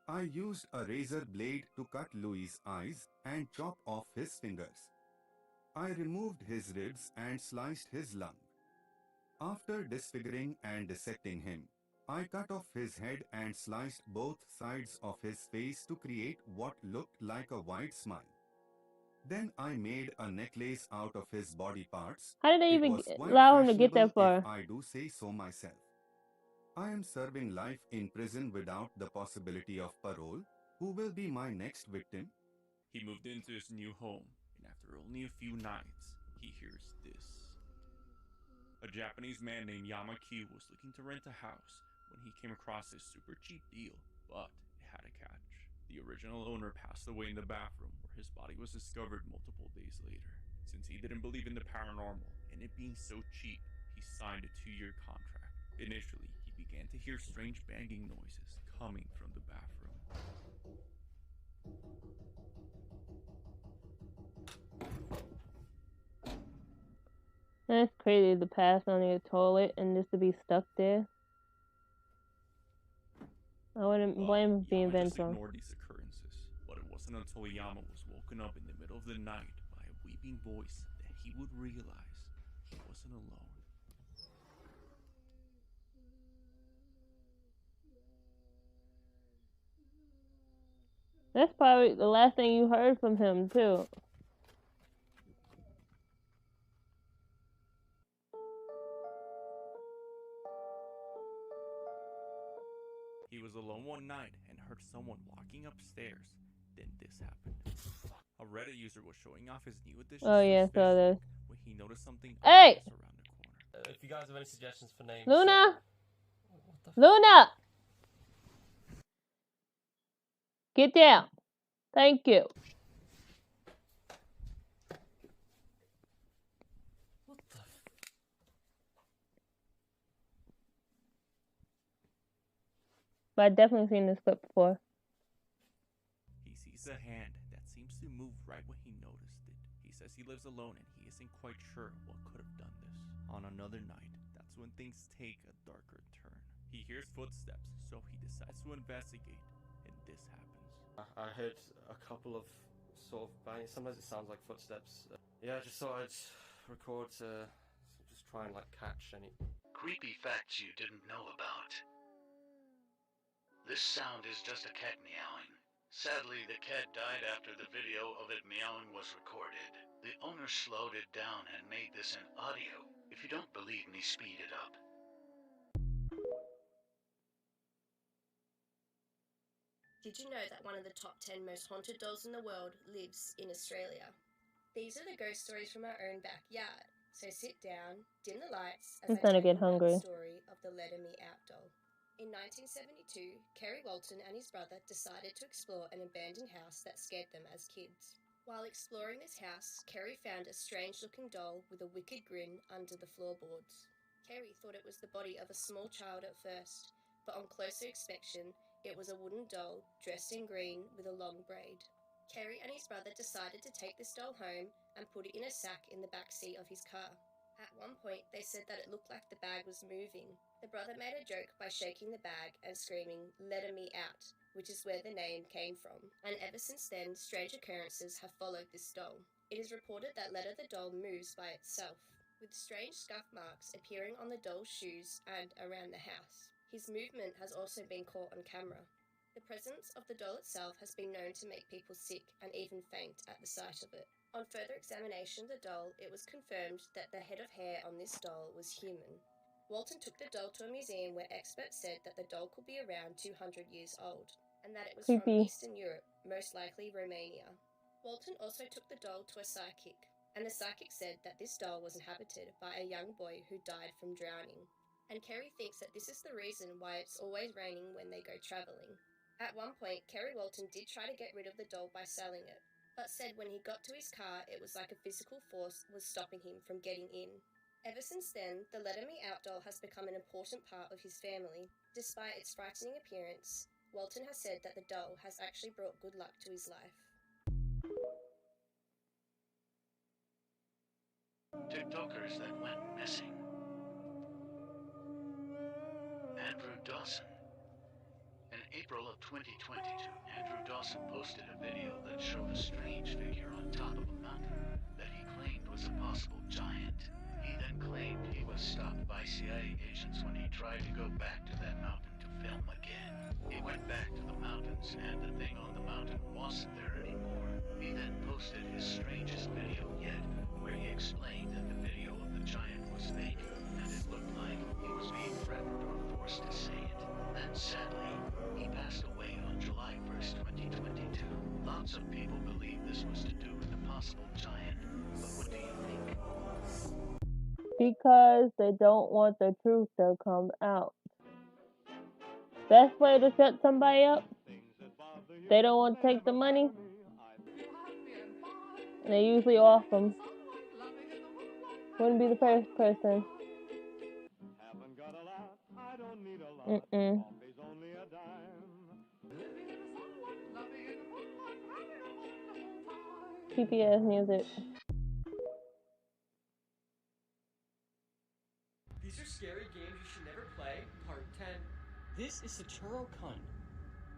I used a razor blade to cut Luis' eyes and chop off his fingers. I removed his ribs and sliced his lung. After disfiguring and dissecting him, I cut off his head and sliced both sides of his face to create what looked like a wide smile. Then I made a necklace out of his body parts. How did they It even was quite allow him to get that fashionable, far? if I do say so myself. I am serving life in prison without the possibility of parole. Who will be my next victim? He moved into his new home, and after only a few nights, he hears this. A Japanese man named Yamaki was looking to rent a house when he came across this super cheap deal, but it had a catch. The original owner passed away in the bathroom, where his body was discovered multiple days later. Since he didn't believe in the paranormal and it being so cheap, he signed a 2-year contract. Initially, he began to hear strange banging noises coming from the bathroom. That's crazy to pass on your toilet and just to be stuck there. I wouldn't blame him being Yama just vengeful. ignored these occurrences, but it wasn't until Yama was woken up in the middle of the night by a weeping voice that he would realize he wasn't alone. That's probably the last thing you heard from him, too. He was alone one night and heard someone walking upstairs. Then this happened. A Reddit user was showing off his new addition Oh, to yeah, his I saw Facebook this. when he noticed something Hey! ominous around the corner. If you guys have any suggestions for names, Luna! Luna! Get down. Thank you. But I've definitely seen this clip before. He sees a hand that seems to move right when he noticed it. He says he lives alone and he isn't quite sure what could have done this. On another night, that's when things take a darker turn. He hears footsteps, so he decides to investigate, and this happens. I heard a couple of sort of banging. Sometimes it sounds like footsteps. Yeah, I just thought I'd record to just try and like catch any creepy facts you didn't know about. This sound is just a cat meowing. Sadly, the cat died after the video of it meowing was recorded. The owner slowed it down and made this in audio. If you don't believe me, speed it up. Did you know that one of the top 10 most haunted dolls in the world lives in Australia? These are the ghost stories from our own backyard. So sit down, dim the lights, as I'm I starting tell to get you about hungry. the story of the Let Me Out doll. In 1972, Kerry Walton and his brother decided to explore an abandoned house that scared them as kids. While exploring this house, Kerry found a strange-looking doll with a wicked grin under the floorboards. Kerry thought it was the body of a small child at first, but on closer inspection, it was a wooden doll dressed in green with a long braid. Kerry and his brother decided to take this doll home and put it in a sack in the back seat of his car. At one point, they said that it looked like the bag was moving. The brother made a joke by shaking the bag and screaming, "Let me out," which is where the name came from. And ever since then, strange occurrences have followed this doll. It is reported that Letta the doll moves by itself, with strange scuff marks appearing on the doll's shoes and around the house. His movement has also been caught on camera. The presence of the doll itself has been known to make people sick and even faint at the sight of it. On further examination of the doll, it was confirmed that the head of hair on this doll was human. Walton took the doll to a museum where experts said that the doll could be around 200 years old, and that it was from Creepy. Eastern Europe, most likely Romania. Walton also took the doll to a psychic, and the psychic said that this doll was inhabited by a young boy who died from drowning. And Kerry thinks that this is the reason why it's always raining when they go travelling. At one point, Kerry Walton did try to get rid of the doll by selling it, but said when he got to his car, it was like a physical force was stopping him from getting in. Ever since then, the Let Me Out doll has become an important part of his family. Despite its frightening appearance, Walton has said that the doll has actually brought good luck to his life. TikTokers that went missing. Andrew Dawson. In April of 2022, Andrew Dawson posted a video that showed a strange figure on top of a mountain that he claimed was a possible giant. He then claimed he was stopped by CIA agents when he tried to go back to that mountain to film again. He went back to the mountains and the thing on the mountain wasn't there anymore. He then posted his strangest video yet, where he explained that the video of the giant was fake and it looked like he was being threatened or forced to say it. And sadly, he passed away on July 1st, 2022. Lots of people believe this was to do with the possible giant, but what do you think? Because they don't want the truth to come out. Best way to shut somebody up, they don't want to take the money, and they usually off them. Wouldn't be the first person. Creepy ass music. These are scary games you should never play, part 10. This is Satoru Kun,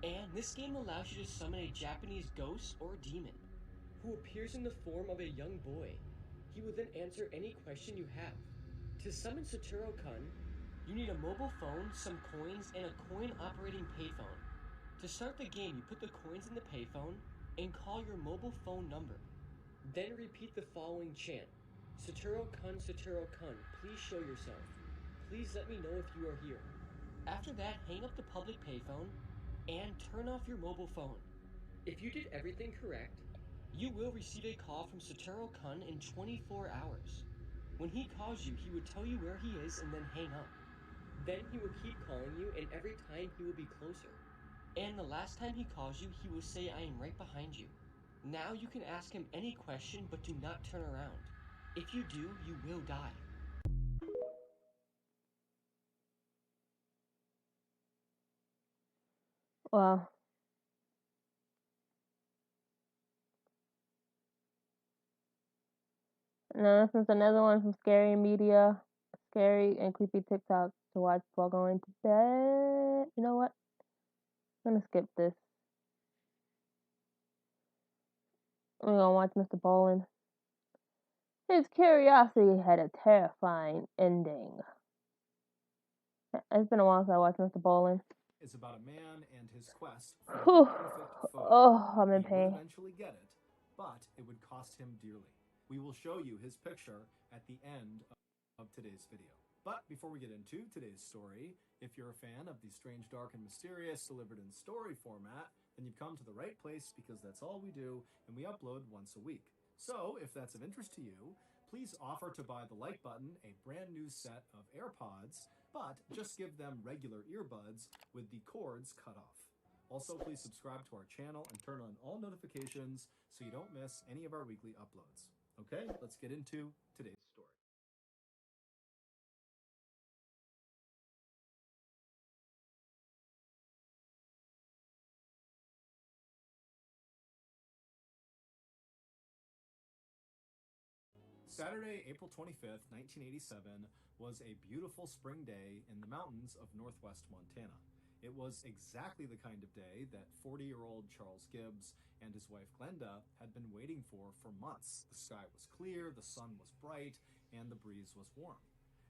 and this game allows you to summon a Japanese ghost or demon, who appears in the form of a young boy. He will then answer any question you have. To summon Satoru Kun, you need a mobile phone, some coins, and a coin-operating payphone. To start the game, you put the coins in the payphone and call your mobile phone number. Then repeat the following chant. Satoru Kun, please show yourself. Please let me know if you are here. After that, hang up the public payphone and turn off your mobile phone. If you did everything correct, you will receive a call from Satoru Kun in 24 hours. When he calls you, he will tell you where he is and then hang up. Then he will keep calling you, and every time he will be closer. And the last time he calls you, he will say, "I am right behind you." Now you can ask him any question, but do not turn around. If you do, you will die. Wow. Now this is another one from Scary Media. Scary and creepy TikTok to watch while going to bed. You know what? I'm gonna skip this. We're gonna watch Mr. Bolin. His curiosity had a terrifying ending. It's been a while since I watched Mr. Bolin. It's about a man and his quest for the perfect photo. Oh, I'm in He pain. would eventually get it, but it would cost him dearly. We will show you his picture at the end of today's video. But before we get into today's story, if you're a fan of the strange, dark, and mysterious delivered in story format, then you've come to the right place because that's all we do, and we upload once a week. So, if that's of interest to you, Please offer to buy the like button a brand new set of AirPods, but just give them regular earbuds with the cords cut off. Also, please subscribe to our channel and turn on all notifications so you don't miss any of our weekly uploads. Okay, let's get into today's story. Saturday, April 25th, 1987, was a beautiful spring day in the mountains of northwest Montana. It was exactly the kind of day that 40-year-old Charles Gibbs and his wife Glenda had been waiting for months. The sky was clear, the sun was bright, and the breeze was warm.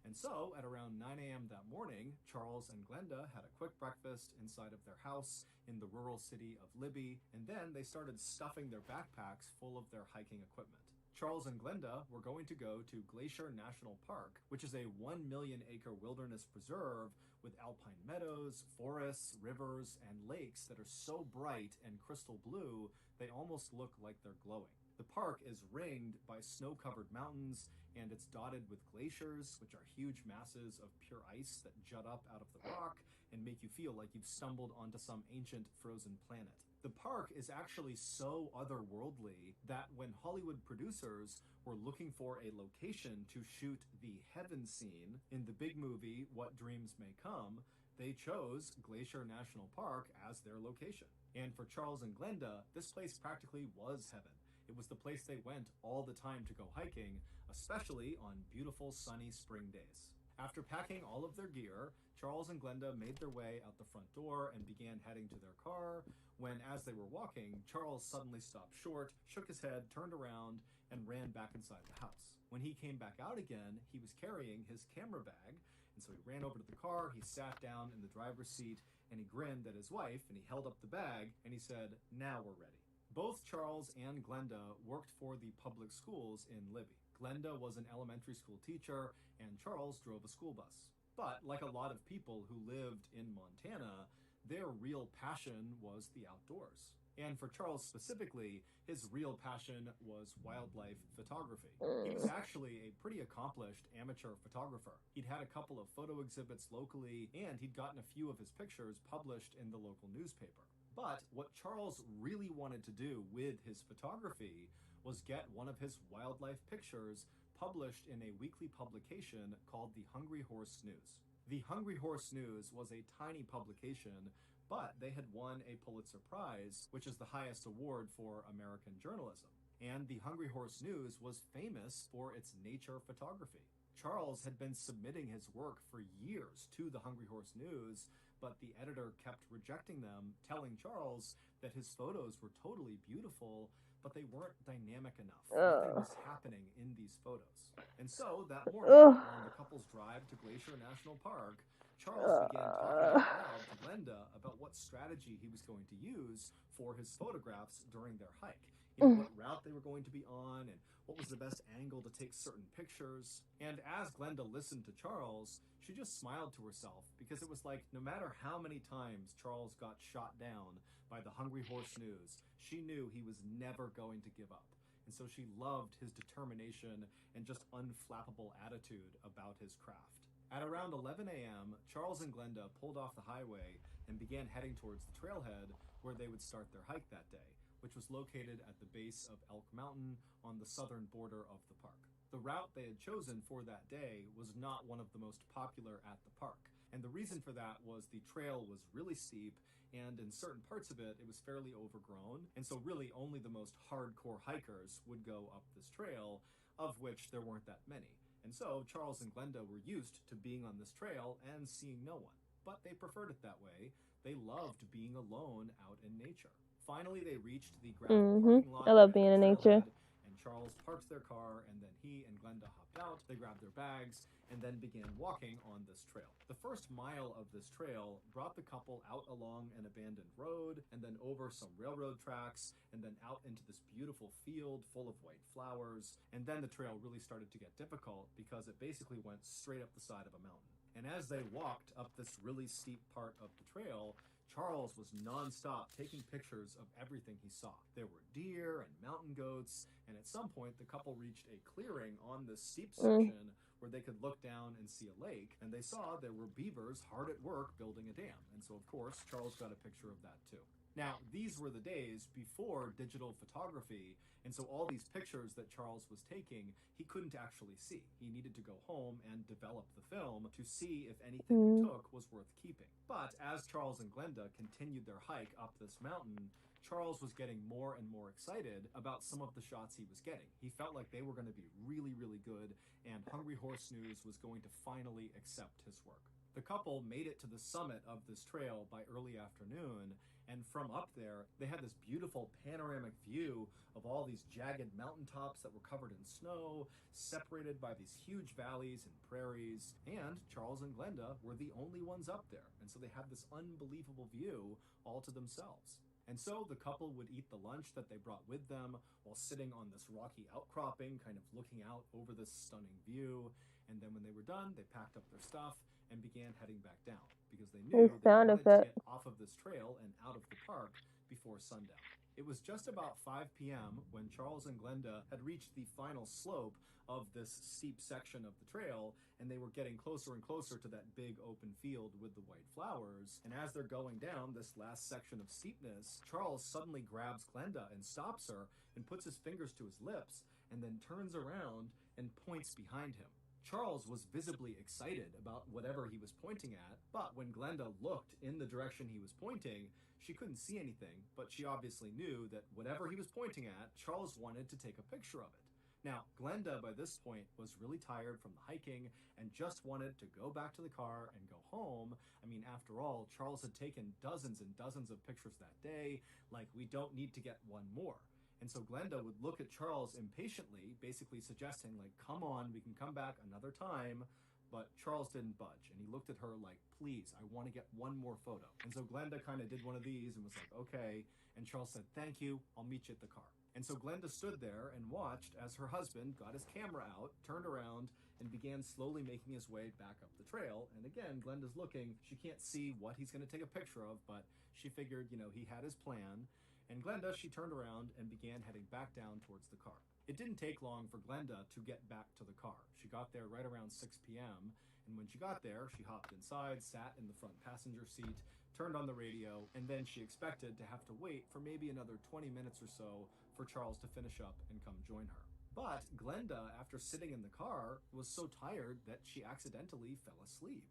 And so, at around 9 a.m. that morning, Charles and Glenda had a quick breakfast inside of their house in the rural city of Libby, and then they started stuffing their backpacks full of their hiking equipment. Charles and Glenda were going to go to Glacier National Park, which is a 1 million acre wilderness preserve with alpine meadows, forests, rivers, and lakes that are so bright and crystal blue they almost look like they're glowing. The park is ringed by snow-covered mountains, and it's dotted with glaciers, which are huge masses of pure ice that jut up out of the rock and make you feel like you've stumbled onto some ancient frozen planet. The park is actually so otherworldly that when Hollywood producers were looking for a location to shoot the heaven scene in the big movie What Dreams May Come, they chose Glacier National Park as their location. And for Charles and Glenda, this place practically was heaven. It was the place they went all the time to go hiking, especially on beautiful sunny spring days. After packing all of their gear, Charles and Glenda made their way out the front door and began heading to their car, when as they were walking, Charles suddenly stopped short, shook his head, turned around, and ran back inside the house. When he came back out again, he was carrying his camera bag, and so he ran over to the car, he sat down in the driver's seat, and he grinned at his wife, and he held up the bag, and he said, "Now we're ready." Both Charles and Glenda worked for the public schools in Libby. Glenda was an elementary school teacher, and Charles drove a school bus. But like a lot of people who lived in Montana, their real passion was the outdoors. And for Charles specifically, his real passion was wildlife photography. He was actually a pretty accomplished amateur photographer. He'd had a couple of photo exhibits locally, and he'd gotten a few of his pictures published in the local newspaper. But what Charles really wanted to do with his photography was get one of his wildlife pictures published in a weekly publication called the Hungry Horse News. The Hungry Horse News was a tiny publication, but they had won a Pulitzer Prize, which is the highest award for American journalism. And the Hungry Horse News was famous for its nature photography. Charles had been submitting his work for years to the Hungry Horse News, but the editor kept rejecting them, telling Charles that his photos were totally beautiful, but they weren't dynamic enough. Nothing was happening in these photos. And so that morning, on the couple's drive to Glacier National Park, Charles began talking out loud to Glenda about what strategy he was going to use for his photographs during their hike. You know, what route they were going to be on, and what was the best angle to take certain pictures. And as Glenda listened to Charles, she just smiled to herself, because it was like no matter how many times Charles got shot down by the Hungry Horse News, she knew he was never going to give up. And so she loved his determination and just unflappable attitude about his craft. At around 11 a.m., Charles and Glenda pulled off the highway and began heading towards the trailhead where they would start their hike that day, which was located at the base of Elk Mountain on the southern border of the park. The route they had chosen for that day was not one of the most popular at the park, and the reason for that was the trail was really steep, and in certain parts of it, it was fairly overgrown, and so really only the most hardcore hikers would go up this trail, of which there weren't that many. And so Charles and Glenda were used to being on this trail and seeing no one, but they preferred it that way. They loved being alone out in nature. Finally, they reached the gravel parking lot. I love being in nature. And Charles parked their car, and then he and Glenda hopped out. They grabbed their bags and then began walking on this trail. The first mile of this trail brought the couple out along an abandoned road, and then over some railroad tracks, and then out into this beautiful field full of white flowers. And then the trail really started to get difficult because it basically went straight up the side of a mountain. And as they walked up this really steep part of the trail, Charles was non-stop taking pictures of everything he saw. There were deer and mountain goats, and at some point the couple reached a clearing on this steep section where they could look down and see a lake, and they saw there were beavers hard at work building a dam. And so, of course, Charles got a picture of that too. Now, these were the days before digital photography, and so all these pictures that Charles was taking, he couldn't actually see. He needed to go home and develop the film to see if anything he took was worth keeping. But as Charles and Glenda continued their hike up this mountain, Charles was getting more and more excited about some of the shots he was getting. He felt like they were going to be really, really good, and Hungry Horse News was going to finally accept his work. The couple made it to the summit of this trail by early afternoon, and from up there, they had this beautiful panoramic view of all these jagged mountaintops that were covered in snow, separated by these huge valleys and prairies, and Charles and Glenda were the only ones up there, and so they had this unbelievable view all to themselves. And so the couple would eat the lunch that they brought with them while sitting on this rocky outcropping, kind of looking out over this stunning view, and then when they were done, they packed up their stuff and began heading back down, because they knew they wanted to get off of this trail and out of the park before sundown. It was just about 5 p.m. when Charles and Glenda had reached the final slope of this steep section of the trail, and they were getting closer and closer to that big open field with the white flowers. And as they're going down this last section of steepness, Charles suddenly grabs Glenda and stops her and puts his fingers to his lips, and then turns around and points behind him. Charles was visibly excited about whatever he was pointing at, but when Glenda looked in the direction he was pointing, she couldn't see anything, but she obviously knew that whatever he was pointing at, Charles wanted to take a picture of it. Now, Glenda, by this point, was really tired from the hiking and just wanted to go back to the car and go home. I mean, after all, Charles had taken dozens and dozens of pictures that day. Like, we don't need to get one more. And so Glenda would look at Charles impatiently, basically suggesting, like, come on, we can come back another time. But Charles didn't budge, and he looked at her like, please, I want to get one more photo. And so Glenda kind of did one of these and was like, okay. And Charles said, thank you, I'll meet you at the car. And so Glenda stood there and watched as her husband got his camera out, turned around, and began slowly making his way back up the trail. And again, Glenda's looking, she can't see what he's going to take a picture of, but she figured, you know, he had his plan. And Glenda, she turned around and began heading back down towards the car. It didn't take long for Glenda to get back to the car. She got there right around 6 p.m., and when she got there, she hopped inside, sat in the front passenger seat, turned on the radio, and then she expected to have to wait for maybe another 20 minutes or so for Charles to finish up and come join her. But Glenda, after sitting in the car, was so tired that she accidentally fell asleep.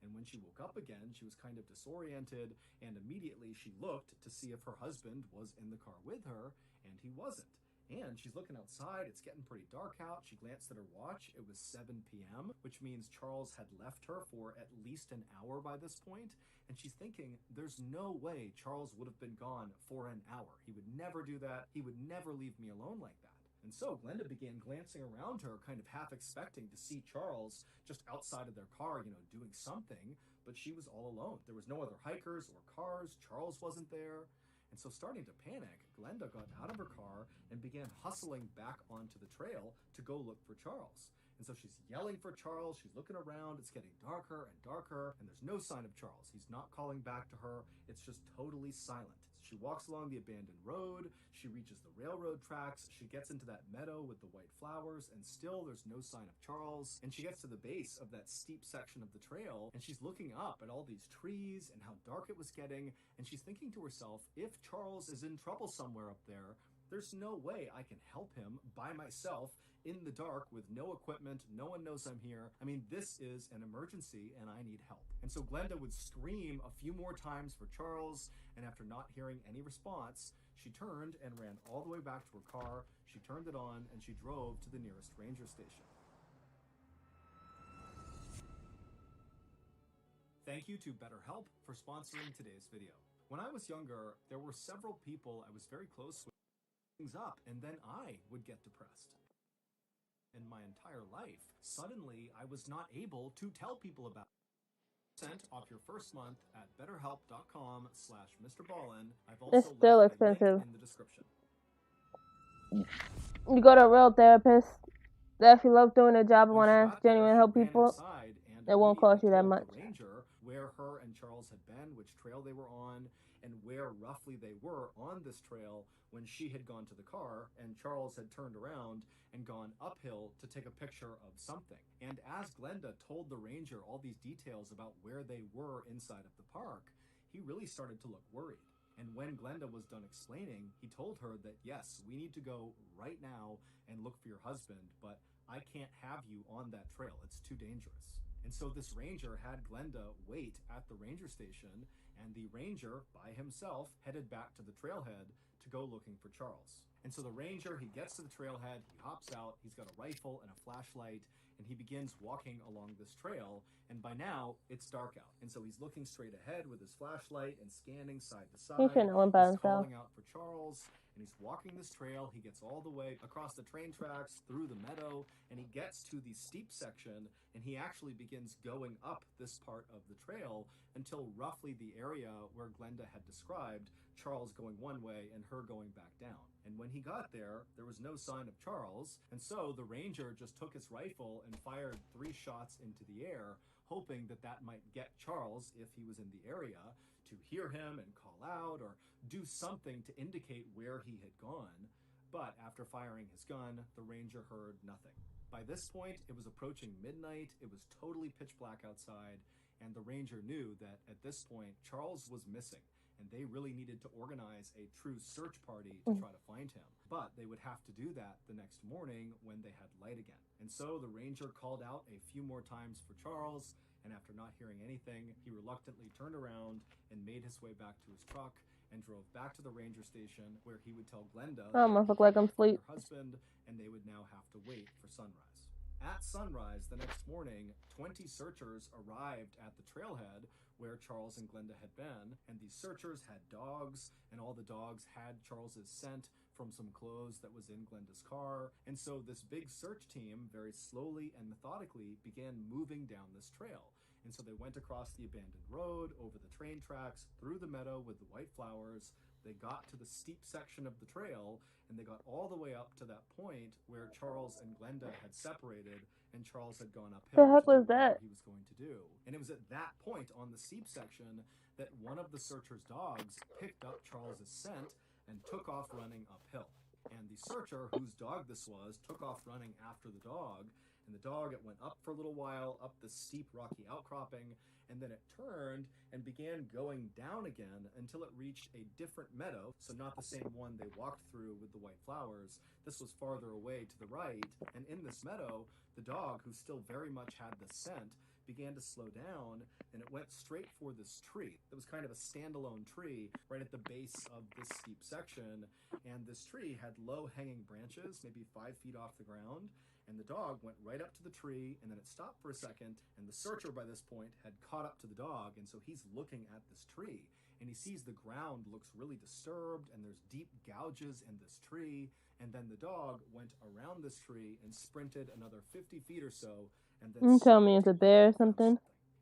And when she woke up again, she was kind of disoriented, and immediately she looked to see if her husband was in the car with her, and he wasn't. And she's looking outside, it's getting pretty dark out. She glanced at her watch, it was 7 p.m., which means Charles had left her for at least an hour by this point. And she's thinking, there's no way Charles would have been gone for an hour. He would never do that. He would never leave me alone like that. And so Glenda began glancing around her, kind of half expecting to see Charles just outside of their car, you know, doing something, but she was all alone. There was no other hikers or cars. Charles wasn't there. And so starting to panic, Glenda got out of her car and began hustling back onto the trail to go look for Charles. And so she's yelling for Charles, she's looking around, it's getting darker and darker, and there's no sign of Charles. He's not calling back to her, it's just totally silent. She walks along the abandoned road, she reaches the railroad tracks, she gets into that meadow with the white flowers, and still there's no sign of Charles. And she gets to the base of that steep section of the trail, and she's looking up at all these trees and how dark it was getting, and she's thinking to herself, if Charles is in trouble somewhere up there, there's no way I can help him by myself in the dark with no equipment, no one knows I'm here. I mean, this is an emergency and I need help. And so Glenda would scream a few more times for Charles, and after not hearing any response, she turned and ran all the way back to her car, she turned it on, and she drove to the nearest ranger station. Thank you to BetterHelp for sponsoring today's video. When I was younger, there were several people I was very close with things up, and then I would get depressed. In my entire life, suddenly I was not able to tell people about it. Percent off your first month at betterhelp.com/MrBallin. I've also It's still left a expensive. link in the description. You go to a real therapist that if you love doing a job and want to genuinely help people, it won't cost you that much. Ranger where her and Charles had been, which trail they were on, and where roughly they were on this trail when she had gone to the car and Charles had turned around and gone uphill to take a picture of something. And as Glenda told the ranger all these details about where they were inside of the park, he really started to look worried. And when Glenda was done explaining, he told her that, yes, we need to go right now and look for your husband, but I can't have you on that trail. It's too dangerous. And so this ranger had Glenda wait at the ranger station, and the ranger, by himself, headed back to the trailhead to go looking for Charles. And so the ranger, he gets to the trailhead, he hops out, he's got a rifle and a flashlight, and he begins walking along this trail, and by now, it's dark out. And so he's looking straight ahead with his flashlight and scanning side to side. He shouldn't have went by He's himself. calling out for Charles, and he's walking this trail. He gets all the way across the train tracks, through the meadow, and he gets to the steep section, and he actually begins going up this part of the trail until roughly the area where Glenda had described Charles going one way and her going back down. And when he got there, there was no sign of Charles, and so the ranger just took his rifle and fired 3 shots into the air, hoping that that might get Charles, if he was in the area, to hear him and call out or do something to indicate where he had gone. But after firing his gun, the ranger heard nothing. By this point, it was approaching midnight, it was totally pitch black outside, and the ranger knew that at this point, Charles was missing, and they really needed to organize a true search party to try to find him. But they would have to do that the next morning when they had light again. And so the ranger called out a few more times for Charles, and after not hearing anything, he reluctantly turned around and made his way back to his truck and drove back to the ranger station, where he would tell Glenda I almost look like I'm asleep. her husband, and they would now have to wait for sunrise. At sunrise the next morning, 20 searchers arrived at the trailhead where Charles and Glenda had been, and these searchers had dogs, and all the dogs had Charles's scent from some clothes that was in Glenda's car. And so this big search team very slowly and methodically began moving down this trail. And so they went across the abandoned road, over the train tracks, through the meadow with the white flowers. They got to the steep section of the trail, and they got all the way up to that point where Charles and Glenda had separated, and Charles had gone uphill. The heck to do was that? whatever he was going to do. And it was at that point on the steep section that one of the searchers' dogs picked up Charles's scent and took off running uphill. And the searcher, whose dog this was, took off running after the dog, and the dog, it went up for a little while, up this steep rocky outcropping, and then it turned and began going down again until it reached a different meadow, so not the same one they walked through with the white flowers. This was farther away to the right, and in this meadow, the dog, who still very much had the scent, began to slow down, and it went straight for this tree. It was kind of a standalone tree right at the base of this steep section, and this tree had low hanging branches, maybe 5 feet off the ground, and the dog went right up to the tree, and then it stopped for a second, and the searcher by this point had caught up to the dog, and so he's looking at this tree, and he sees the ground looks really disturbed, and there's deep gouges in this tree, and then the dog went around this tree and sprinted another 50 feet or so, and then You tell me it's a bear or something.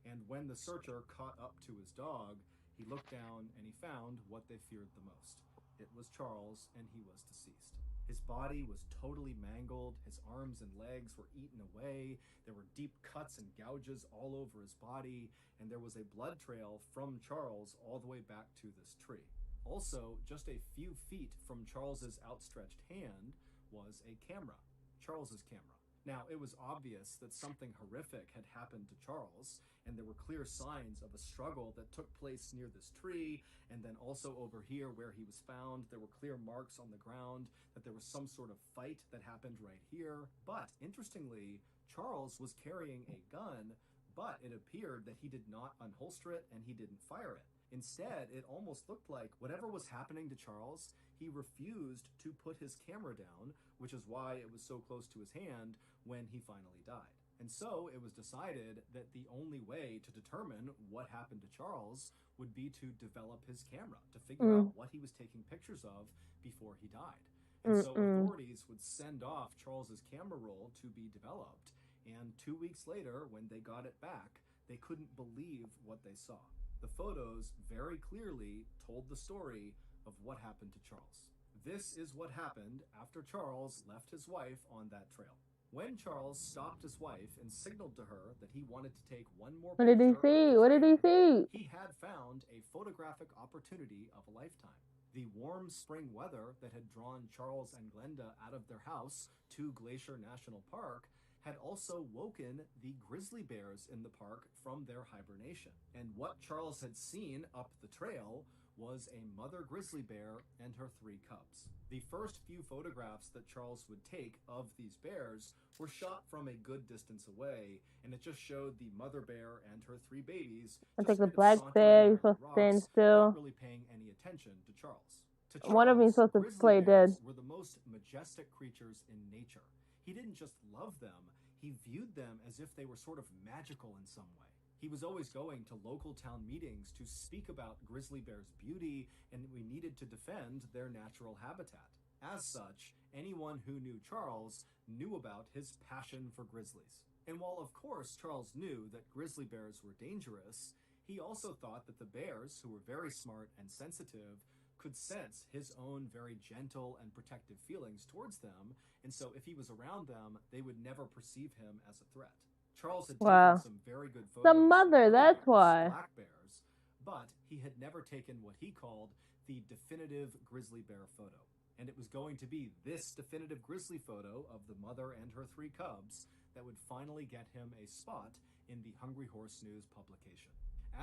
and when the searcher caught up to his dog, he looked down and he found what they feared the most. It was Charles, and he was deceased. His body was totally mangled, his arms and legs were eaten away, there were deep cuts and gouges all over his body, and there was a blood trail from Charles all the way back to this tree. Also, just a few feet from Charles's outstretched hand was a camera, Charles's camera. Now, it was obvious that something horrific had happened to Charles, and there were clear signs of a struggle that took place near this tree, and then also over here where he was found, there were clear marks on the ground that there was some sort of fight that happened right here. But, interestingly, Charles was carrying a gun, but it appeared that he did not unholster it and he didn't fire it. Instead, it almost looked like whatever was happening to Charles, he refused to put his camera down, which is why it was so close to his hand when he finally died. And so it was decided that the only way to determine what happened to Charles would be to develop his camera, to figure out what he was taking pictures of before he died. And so authorities would send off Charles's camera roll to be developed, and 2 weeks later, when they got it back, they couldn't believe what they saw. The photos very clearly told the story of what happened to Charles. This is what happened after Charles left his wife on that trail. When Charles stopped his wife and signaled to her that he wanted to take one more What did he picture, see? What did he see? he had found a photographic opportunity of a lifetime. The warm spring weather that had drawn Charles and Glenda out of their house to Glacier National Park had also woken the grizzly bears in the park from their hibernation. And what Charles had seen up the trail was a mother grizzly bear and her 3 cubs. The first few photographs that Charles would take of these bears were shot from a good distance away, and it just showed the mother bear and her 3 babies. I think the black bear, he's supposed to stand still. Not really paying any attention to Charles. One of them is supposed to play dead. Were the most majestic creatures in nature. He didn't just love them, he viewed them as if they were sort of magical in some way. He was always going to local town meetings to speak about grizzly bears' beauty, and we needed to defend their natural habitat. As such, anyone who knew Charles knew about his passion for grizzlies. And while of course Charles knew that grizzly bears were dangerous, he also thought that the bears, who were very smart and sensitive, could sense his own very gentle and protective feelings towards them, and so if he was around them, they would never perceive him as a threat. Charles had taken some very good photos the mother, that's why. Black bears, but he had never taken what he called the definitive grizzly bear photo. And it was going to be this definitive grizzly photo of the mother and her 3 cubs that would finally get him a spot in the Hungry Horse News publication.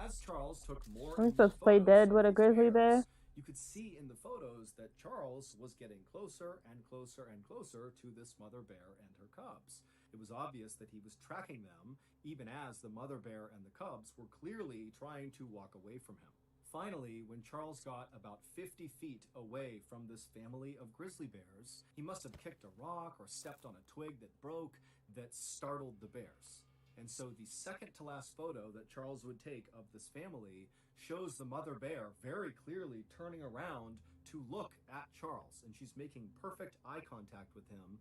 As Charles took more I'm supposed to play dead with a grizzly bear. You could see in the photos that Charles was getting closer and closer and closer to this mother bear and her cubs. It was obvious that he was tracking them, even as the mother bear and the cubs were clearly trying to walk away from him. Finally, when Charles got about 50 feet away from this family of grizzly bears, he must have kicked a rock or stepped on a twig that broke that startled the bears. And so the second to last photo that Charles would take of this family shows the mother bear very clearly turning around to look at Charles, and she's making perfect eye contact with him,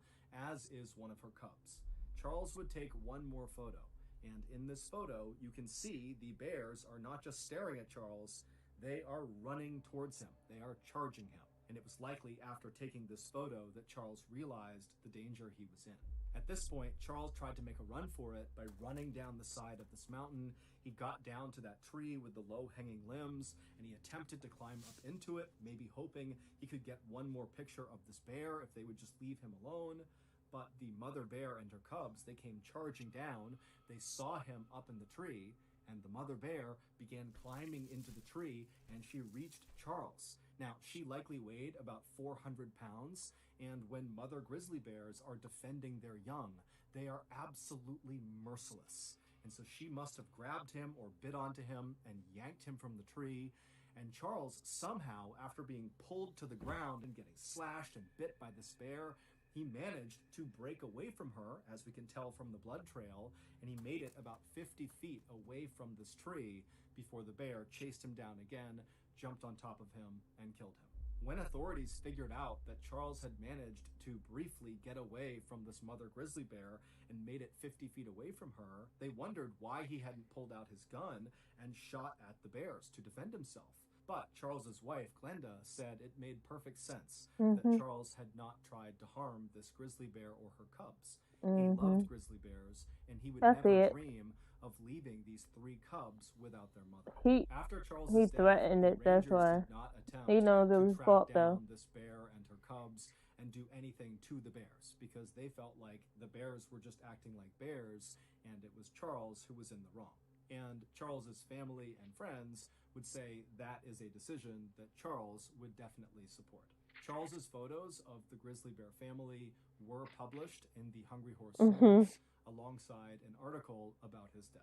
as is one of her cubs. Charles would take one more photo, and in this photo you can see the bears are not just staring at Charles, they are running towards him. They are charging him. And it was likely after taking this photo that Charles realized the danger he was in. At this point, Charles tried to make a run for it by running down the side of this mountain. He got down to that tree with the low-hanging limbs, and he attempted to climb up into it, maybe hoping he could get one more picture of this bear if they would just leave him alone. But the mother bear and her cubs, they came charging down. They saw him up in the tree, and the mother bear began climbing into the tree, and she reached Charles. Now, she likely weighed about 400 pounds, and when mother grizzly bears are defending their young, they are absolutely merciless. And so she must have grabbed him or bit onto him and yanked him from the tree, and Charles somehow, after being pulled to the ground and getting slashed and bit by this bear, he managed to break away from her, as we can tell from the blood trail, and he made it about 50 feet away from this tree before the bear chased him down again, jumped on top of him, and killed him. When authorities figured out that Charles had managed to briefly get away from this mother grizzly bear and made it 50 feet away from her, they wondered why he hadn't pulled out his gun and shot at the bears to defend himself. But Charles's wife, Glenda, said it made perfect sense that Charles had not tried to harm this grizzly bear or her cubs. He loved grizzly bears, and he would never dream of leaving these 3 cubs without their mother. After Charles's threatened death, it, that's why. did not attempt He knows it was to fault, track though. down this bear and her cubs and do anything to the bears, because they felt like the bears were just acting like bears, and it was Charles who was in the wrong. And Charles's family and friends would say that is a decision that Charles would definitely support. Charles's photos of the grizzly bear family were published in the Hungry Horse News alongside an article about his death.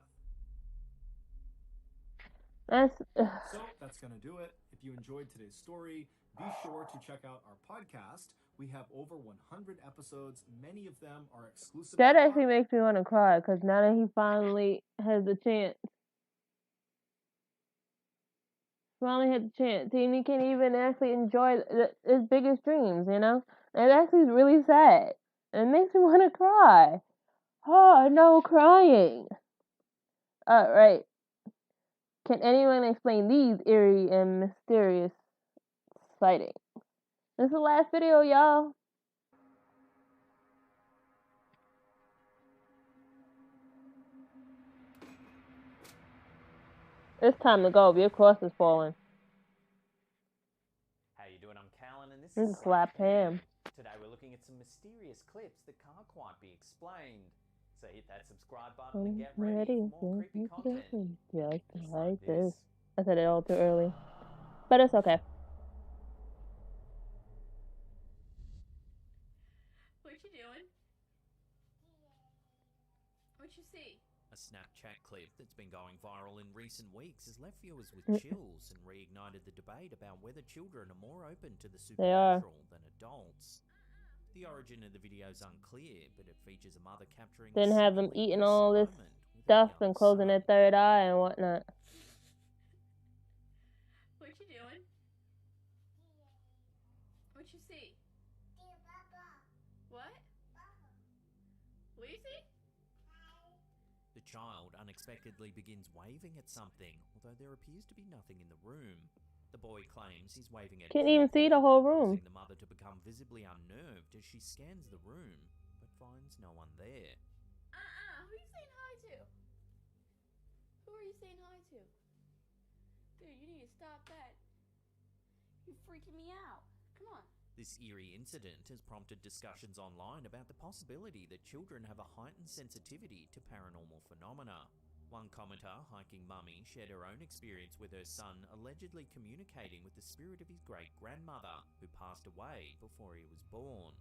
So that's going to do it. If you enjoyed today's story, be sure to check out our podcast. We have over 100 episodes. Many of them are exclusive. That actually makes me want to cry, because now that he finally has the chance. Finally had the chance. And he can even actually enjoy his biggest dreams, you know? And it actually is really sad. And it makes me want to cry. Oh, no crying. Alright. Can anyone explain these eerie and mysterious sightings? This is the last video, y'all. It's time to go. Your cross is falling. How you doing? I'm Callan, and this You is slap him. Today we're looking at some mysterious clips that can't quite be explained. So hit that subscribe button and get ready for more creepy content. Just like this. I said it all too early. But it's okay. What you doing? What you see? A Snapchat clip that's been going viral in recent weeks has left viewers with Mm. chills and reignited the debate about whether children are more open to the They are. supernatural than adults. The origin of the video is unclear, but it features a mother capturing Then a have them seemingly eating all this moment with her stuff young and closing their third eye and whatnot. What you doing? What you see? What? What you see? The child unexpectedly begins waving at something, although there appears to be nothing in the room. The boy claims he's waving at Can't even see the whole room. causing the mother to become visibly unnerved as she scans the room, but finds no one there. Who are you saying hi to? Who are you saying hi to? Dude, you need to stop that. You're freaking me out. Come on. This eerie incident has prompted discussions online about the possibility that children have a heightened sensitivity to paranormal phenomena. One commenter, Hiking Mummy, shared her own experience with her son allegedly communicating with the spirit of his great-grandmother, who passed away before he was born.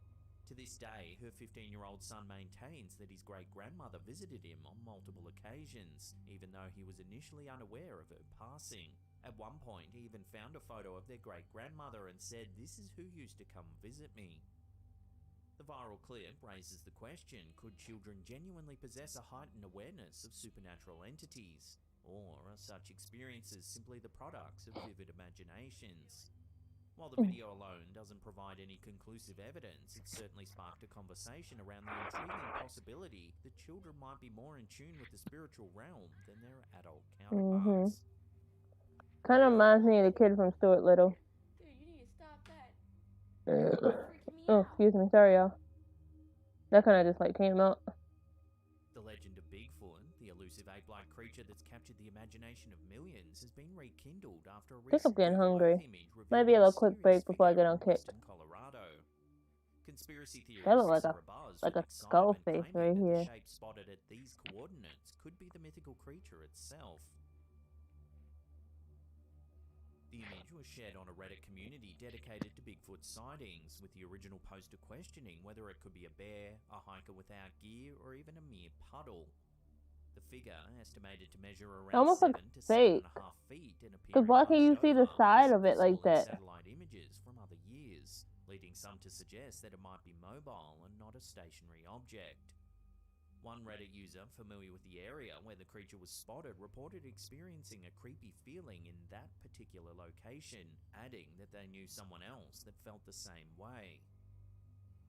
To this day, her 15-year-old son maintains that his great-grandmother visited him on multiple occasions, even though he was initially unaware of her passing. At one point, he even found a photo of their great-grandmother and said, "This is who used to come visit me." The viral clip raises the question, could children genuinely possess a heightened awareness of supernatural entities? Or are such experiences simply the products of vivid imaginations? While the video alone doesn't provide any conclusive evidence, it certainly sparked a conversation around the intriguing possibility that children might be more in tune with the spiritual realm than their adult counterparts. Kind of reminds me of the kid from Stuart Little. Dude, you need to stop that. You're freaking me Oh, out. excuse me. Sorry, y'all. That kind of just like came out. The legend of Bigfoot, the elusive ape-like creature that's captured the imagination of millions, has been rekindled after a I think I'm recent getting Google hungry. Earth image Might be a little quick break before I get on Kick. in Colorado. Conspiracy theorists That look like are a abuzz like a with skull excitement, face claiming right that here. the shape spotted at these coordinates could be the mythical creature itself. The image was shared on a Reddit community dedicated to Bigfoot sightings, with the original poster questioning whether it could be a bear, a hiker without gear, or even a mere puddle. The figure, estimated to measure around Almost 7 looks to fake. 7.5 feet and Because why can't you see the side of it like that? satellite images from other years, leading some to suggest that it might be mobile and not a stationary object. One Reddit user familiar with the area where the creature was spotted reported experiencing a creepy feeling in that particular location, adding that they knew someone else that felt the same way.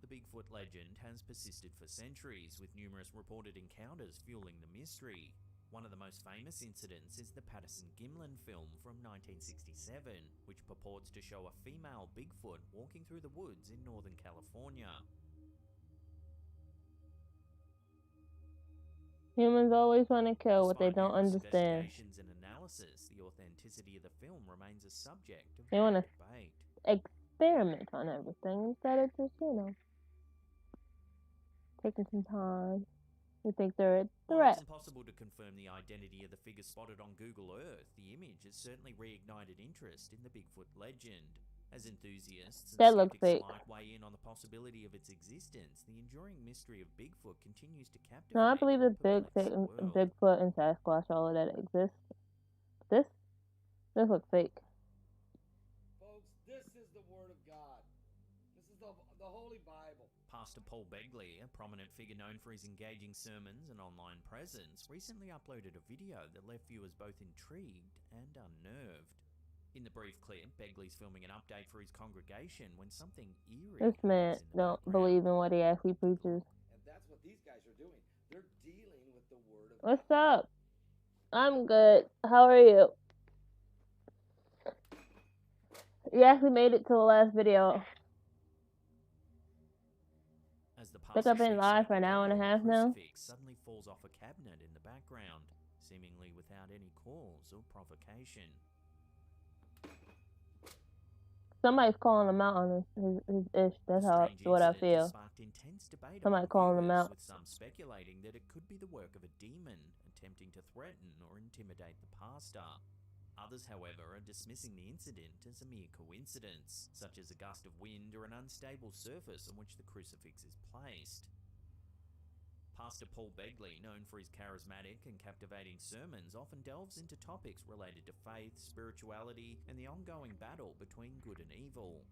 The Bigfoot legend has persisted for centuries, with numerous reported encounters fueling the mystery. One of the most famous incidents is the Patterson-Gimlin film from 1967, which purports to show a female Bigfoot walking through the woods in Northern California. Humans always want to kill what they Despite don't numerous understand. investigations and analysis, the authenticity of the film remains a subject of They want to debate. experiment on everything instead of just, taking some time. You think they're a While threat. it's impossible to confirm the identity of the figure spotted on Google Earth, the image has certainly reignited interest in the Bigfoot legend. As enthusiasts and That looks skeptics fake. alike weigh in on the possibility of its existence, the enduring mystery of Bigfoot continues to captivate. No, I believe that and perplex the world. Bigfoot and Sasquatch, all of that exists. This looks fake. Folks, this is the Word of God. This is the Holy Bible. Pastor Paul Begley, a prominent figure known for his engaging sermons and online presence, recently uploaded a video that left viewers both intrigued and unnerved. In the brief clip, Begley's filming an update for his congregation when something eerie This man happens in the don't background. believe in what he actually preaches. And that's what these guys are doing. They're dealing with the Word of What's up? I'm good. How are you? You actually made it to the last video. As the Think I've been pastor live speaks for an out, hour and a the half now. crucifix suddenly falls off a cabinet in the background. seemingly without any cause or provocation. Somebody's calling him out on his ish. That's what I feel. Sparked intense debate Somebody among calling him viewers, out. with some speculating that it could be the work of a demon attempting to threaten or intimidate the pastor. Others, however, are dismissing the incident as a mere coincidence, such as a gust of wind or an unstable surface on which the crucifix is placed. Pastor Paul Begley, known for his charismatic and captivating sermons, often delves into topics related to faith, spirituality, and the ongoing battle between good and evil.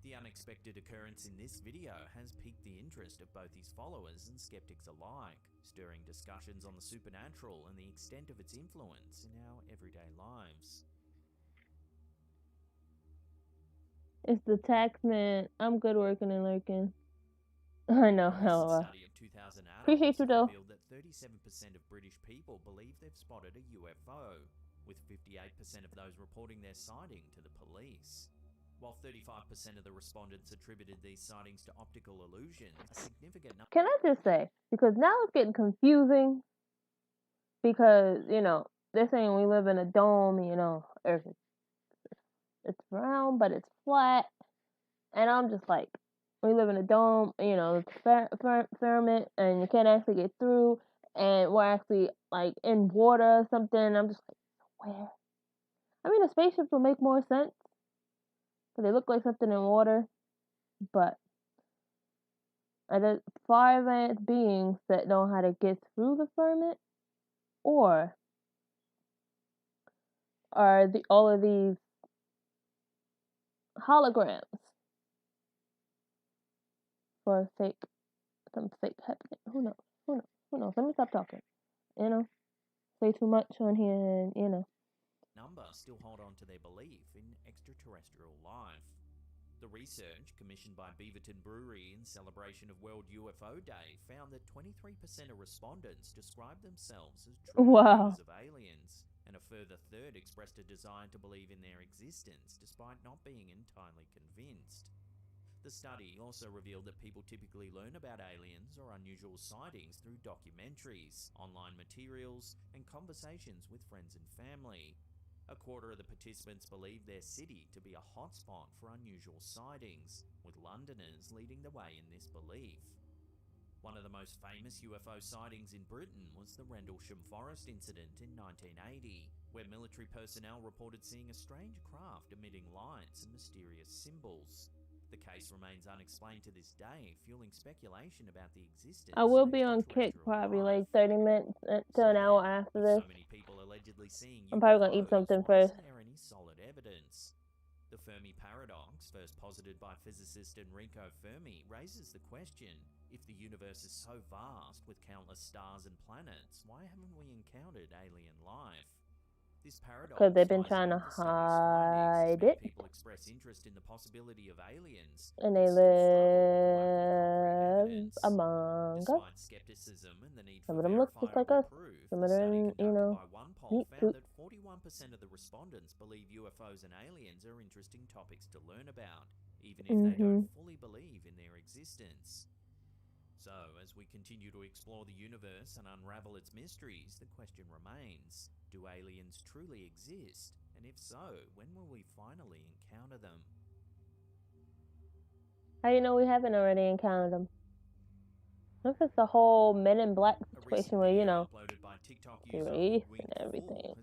The unexpected occurrence in this video has piqued the interest of both his followers and skeptics alike, stirring discussions on the supernatural and the extent of its influence in our everyday lives. It's the taxman. I'm good working and lurking. I know how. Appreciate you though. Revealed that 37% of British people believe they've spotted a UFO, with 58% of those reporting their sighting to the police. While 35% of the respondents attributed these sightings to optical illusions, a significant number... Can I just say, because now it's getting confusing, because, you know, they're saying we live in a dome, you know, Earth is, it's round, but it's flat, and I'm just like, we live in a dome, you know, it's firmament, and you can't actually get through, and we're actually, like, in water or something. I'm just like, where? I mean, a spaceship would make more sense, because they look like something in water, but are there far advanced beings that know how to get through the firmament, or are all of these holograms for some fake happening? Who knows? Who knows? Let me stop talking. You know, say too much on here, and you know. Number still hold on to their belief in extraterrestrial life. The research, commissioned by Beaverton Brewery in celebration of World UFO Day, found that 23% of respondents described themselves as true believers of aliens, and a further third expressed a desire to believe in their existence despite not being entirely convinced. The study also revealed that people typically learn about aliens or unusual sightings through documentaries, online materials, and conversations with friends and family. A quarter of the participants believed their city to be a hotspot for unusual sightings, with Londoners leading the way in this belief. One of the most famous UFO sightings in Britain was the Rendlesham Forest incident in 1980, where military personnel reported seeing a strange craft emitting lights and mysterious symbols. The case remains unexplained to this day, fueling speculation about the existence. I will be on Kick probably like 30 minutes to an hour after this. So many people allegedly seeing I'm probably gonna eat something first. Isn't there any solid evidence? The Fermi paradox, first posited by physicist Enrico Fermi, raises the question: if the universe is so vast with countless stars and planets, why haven't we encountered alien life? This paradox, because they've been trying to hide it, people express interest in the possibility of aliens, and they live among us. Skepticism and the need some of them look just like us. Some of them, you know, meat found soup. that 41% of the respondents believe UFOs and aliens are interesting topics to learn about, even if they don't fully believe in their existence. So, as we continue to explore the universe and unravel its mysteries, the question remains: do aliens truly exist? And if so, when will we finally encounter them? How do you know we haven't already encountered them? Look at the whole Men in Black situation where, you know, race and everything.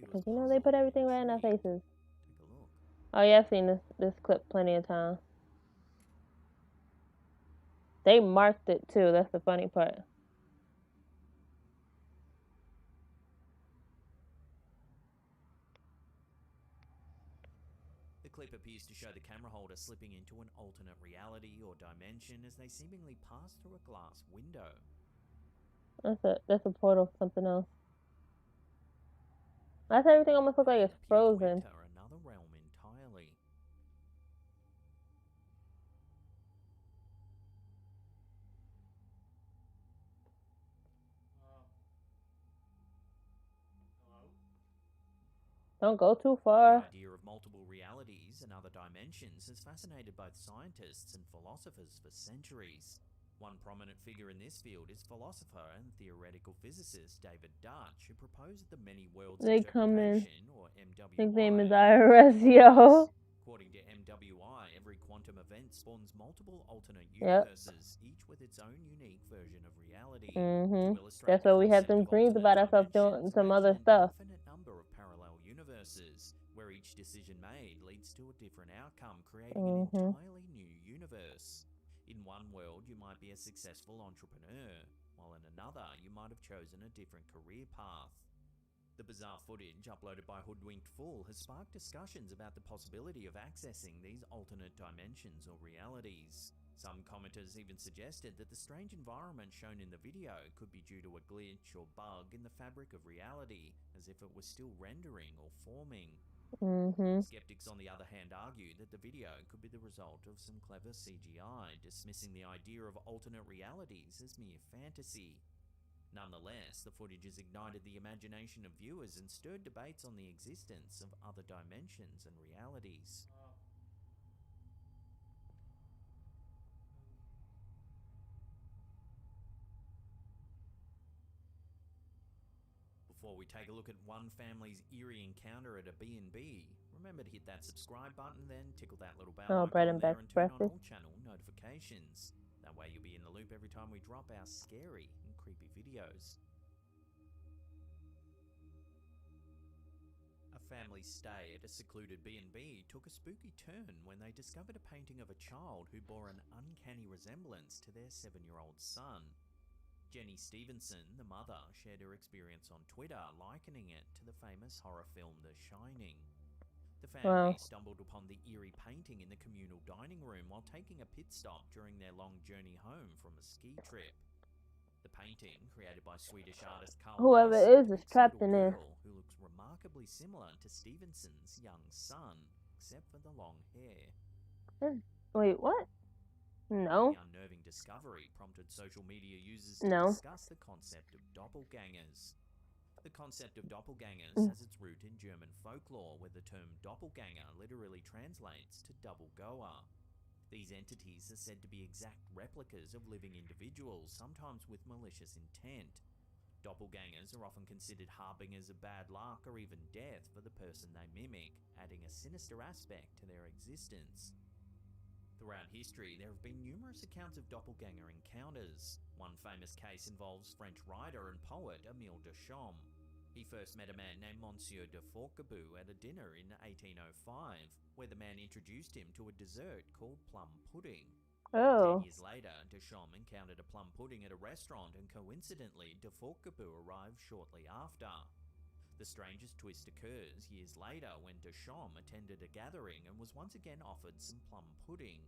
Because, you know, they put everything right in our faces. Oh, yeah, I've seen this clip plenty of times. They marked it, too. That's the funny part. The clip appears to show the camera holder slipping into an alternate reality or dimension as they seemingly pass through a glass window. That's a portal for something else. That's everything almost looks like it's frozen. Another realm entirely. Don't go too far. The idea of multiple realities and other dimensions has fascinated both scientists and philosophers for centuries. One prominent figure in this field is philosopher and theoretical physicist David Dutch, who proposed the many worlds They come in. interpretation, or MWI. His name is IRS, yo. According to MWI, every quantum event spawns multiple alternate Yep. universes, each with its own unique version of reality. Mhm. To illustrate That's the why we have concept them of dreams alternate about ourselves doing dimensions, some imagine other an stuff. infinite number of parallel universes, where each decision made leads to a different outcome, creating an entirely new universe. In one world, you might be a successful entrepreneur, while in another, you might have chosen a different career path. The bizarre footage uploaded by Hoodwinked Fool has sparked discussions about the possibility of accessing these alternate dimensions or realities. Some commenters even suggested that the strange environment shown in the video could be due to a glitch or bug in the fabric of reality, as if it was still rendering or forming. Skeptics, on the other hand, argue that the video could be the result of some clever CGI, dismissing the idea of alternate realities as mere fantasy. Nonetheless, the footage has ignited the imagination of viewers and stirred debates on the existence of other dimensions and realities. Before we take a look at one family's eerie encounter at a B&B, remember to hit that subscribe button, then tickle that little bell icon bread and there and turn on breakfast. all channel notifications. That way you'll be in the loop every time we drop our scary and creepy videos. A family's stay at a secluded B&B took a spooky turn when they discovered a painting of a child who bore an uncanny resemblance to their 7-year-old son. Jenny Stevenson, the mother, shared her experience on Twitter, likening it to the famous horror film The Shining. The family stumbled upon the eerie painting in the communal dining room while taking a pit stop during their long journey home from a ski trip. The painting, created by Swedish artist Carl Whoever Weiss, it is depicts a trapped little in there. girl who looks remarkably similar to Stevenson's young son, except for the long hair. Wait, what? No. The unnerving discovery prompted social media users No. to discuss the concept of doppelgangers. The concept of doppelgangers has its root in German folklore, where the term doppelganger literally translates to double goer. These entities are said to be exact replicas of living individuals, sometimes with malicious intent. Doppelgangers are often considered harbingers of bad luck or even death for the person they mimic, adding a sinister aspect to their existence. Throughout history, there have been numerous accounts of doppelganger encounters. One famous case involves French writer and poet Émile Deschamps. He first met a man named Monsieur de Forquebus at a dinner in 1805, where the man introduced him to a dessert called plum pudding. 10 years later, Deschamps encountered a plum pudding at a restaurant, and coincidentally, de Forquebus arrived shortly after. The strangest twist occurs years later when Deschamps attended a gathering and was once again offered some plum pudding.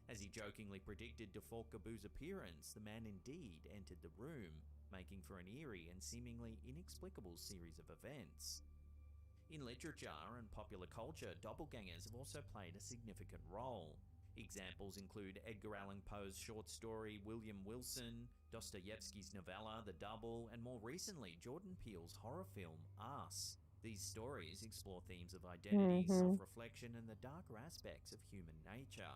As he jokingly predicted de Forquebus' appearance, the man indeed entered the room, making for an eerie and seemingly inexplicable series of events. In literature and popular culture, doppelgangers have also played a significant role. Examples include Edgar Allan Poe's short story William Wilson, Dostoevsky's novella The Double, and more recently Jordan Peele's horror film Us. These stories explore themes of identity, self-reflection, and the darker aspects of human nature.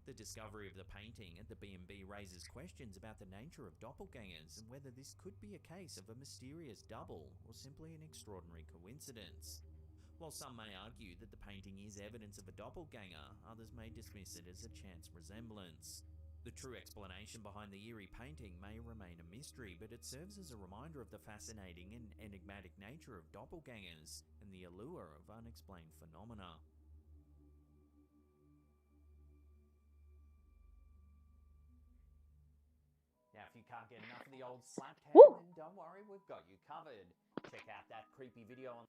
The discovery of the painting at the B&B raises questions about the nature of doppelgangers and whether this could be a case of a mysterious double or simply an extraordinary coincidence. While some may argue that the painting is evidence of a doppelganger, others may dismiss it as a chance resemblance. The true explanation behind the eerie painting may remain a mystery, but it serves as a reminder of the fascinating and enigmatic nature of doppelgangers and the allure of unexplained phenomena. Now, if you can't get enough of the old Slaptown, then don't worry, we've got you covered. Check out that creepy video on...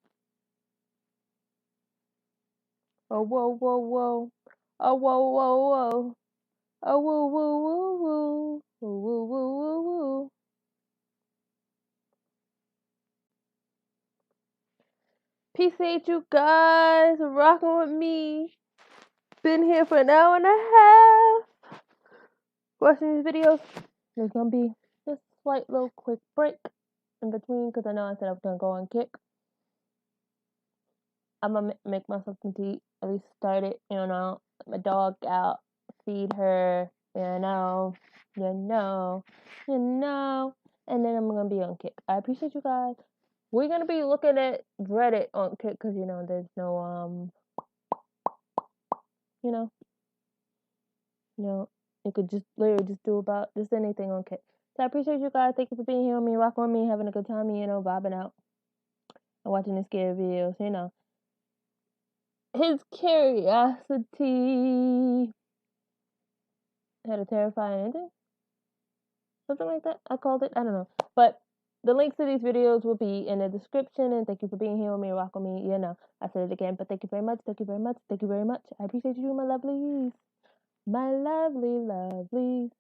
Oh, whoa, whoa, whoa. Oh, whoa, whoa, whoa. Oh, whoa, whoa, whoa, whoa. Whoa, whoa, whoa, whoa, whoa. Appreciate you guys rocking with me. Been here for an hour and a half. Watching these videos. There's gonna be just a slight little quick break in between because I know I said I was gonna go on kick. I'm gonna make myself some tea. At least start it, let my dog out, feed her, You know. And then I'm gonna be on Kick. I appreciate you guys. We're gonna be looking at Reddit on Kick because there's no you could just literally just do about just anything on Kick. So I appreciate you guys. Thank you for being here with me, rocking with me, having a good time, vibing out and watching the scary videos. His curiosity had a terrifying ending. Something like that. I called it. I don't know. But the links to these videos will be in the description. And thank you for being here with me, rock with me. I said it again, but thank you very much. Thank you very much. Thank you very much. I appreciate you, my lovelies. My lovely lovelies.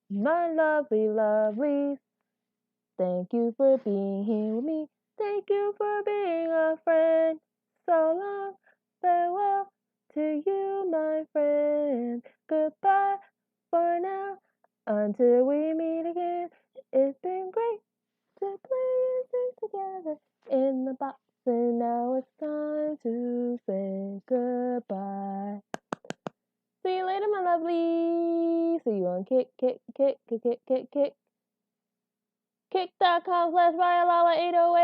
My lovely lovelies. Thank you for being here with me. Thank you for being a friend. So long. Farewell to you, my friend. Goodbye for now. Until we meet again. It's been great to play and sing together in the box. And now it's time to say goodbye. See you later, my lovely. See you on Kick. Kick.com/Ryalala808.